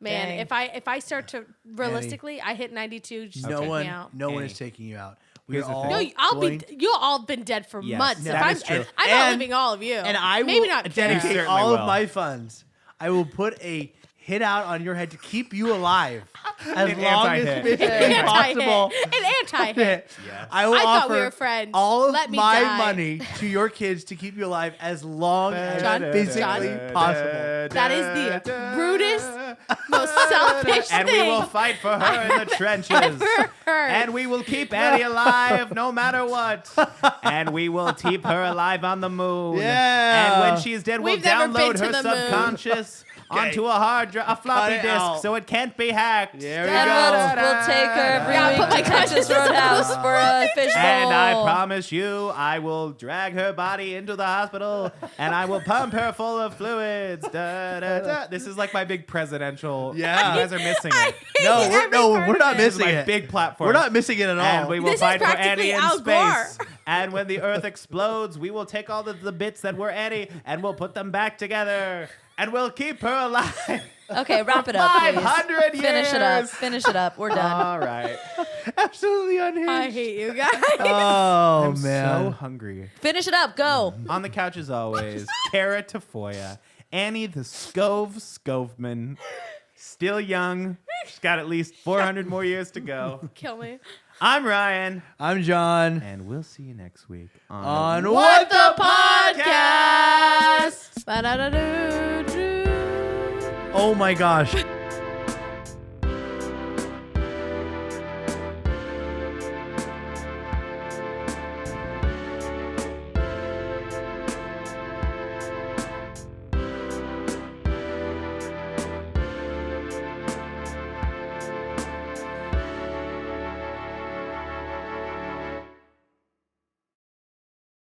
man, Dang. if I start to realistically, I hit 92. Just no take one, me out. no one Annie. is taking you out. We're Here's the all thing. No, going- you'll all been dead for Yes, months. that if is true. I'm not And- leaving all of you, And I maybe will not care. You dedicate certainly all will. of my funds. I will put a hit out on your head to keep you alive as An long anti-hit. as physically possible. An anti-hit. I will I thought offer we were friends. all of Let me my die. money to your kids to keep you alive as long as John- physically John- possible. That is the rudest, most selfish And thing we will fight for her in the trenches. ever heard. And we will keep Annie alive no matter what. And we will keep her alive on the moon. Yeah. And when she's dead, we'll We've never been download to her the moon. subconscious onto a a floppy it disk out. so it can't be hacked. There we And go. we'll take her every Yeah, week put my to Texas consciousness Roadhouse for a fishbowl. And I promise you, I will drag her body into the hospital and I will pump her full of fluids. Da, da, da. This is like my big presidential. Yeah. You guys are missing it. No, we're not This is missing my it. big platform. We're not missing it at all. And we will This is fight for practically Annie in Al Gore. space. And when the Earth explodes, we will take all of the bits that were Annie and we'll put them back together. And we'll keep her alive. Okay, wrap it up, please. 500 years. Finish it up. Finish it up. We're done. All right. Absolutely unhinged. I hate you guys. Oh I'm so man. hungry. Finish it up. Go. On the couch as always, Cara Tafolla, Annie the Skovmand, still young. She's got at least 400 more years to go. Kill me. I'm Ryan, I'm John. and we'll see you next week On What the Podcast. Ba-da-da-doo-doo. Oh my gosh.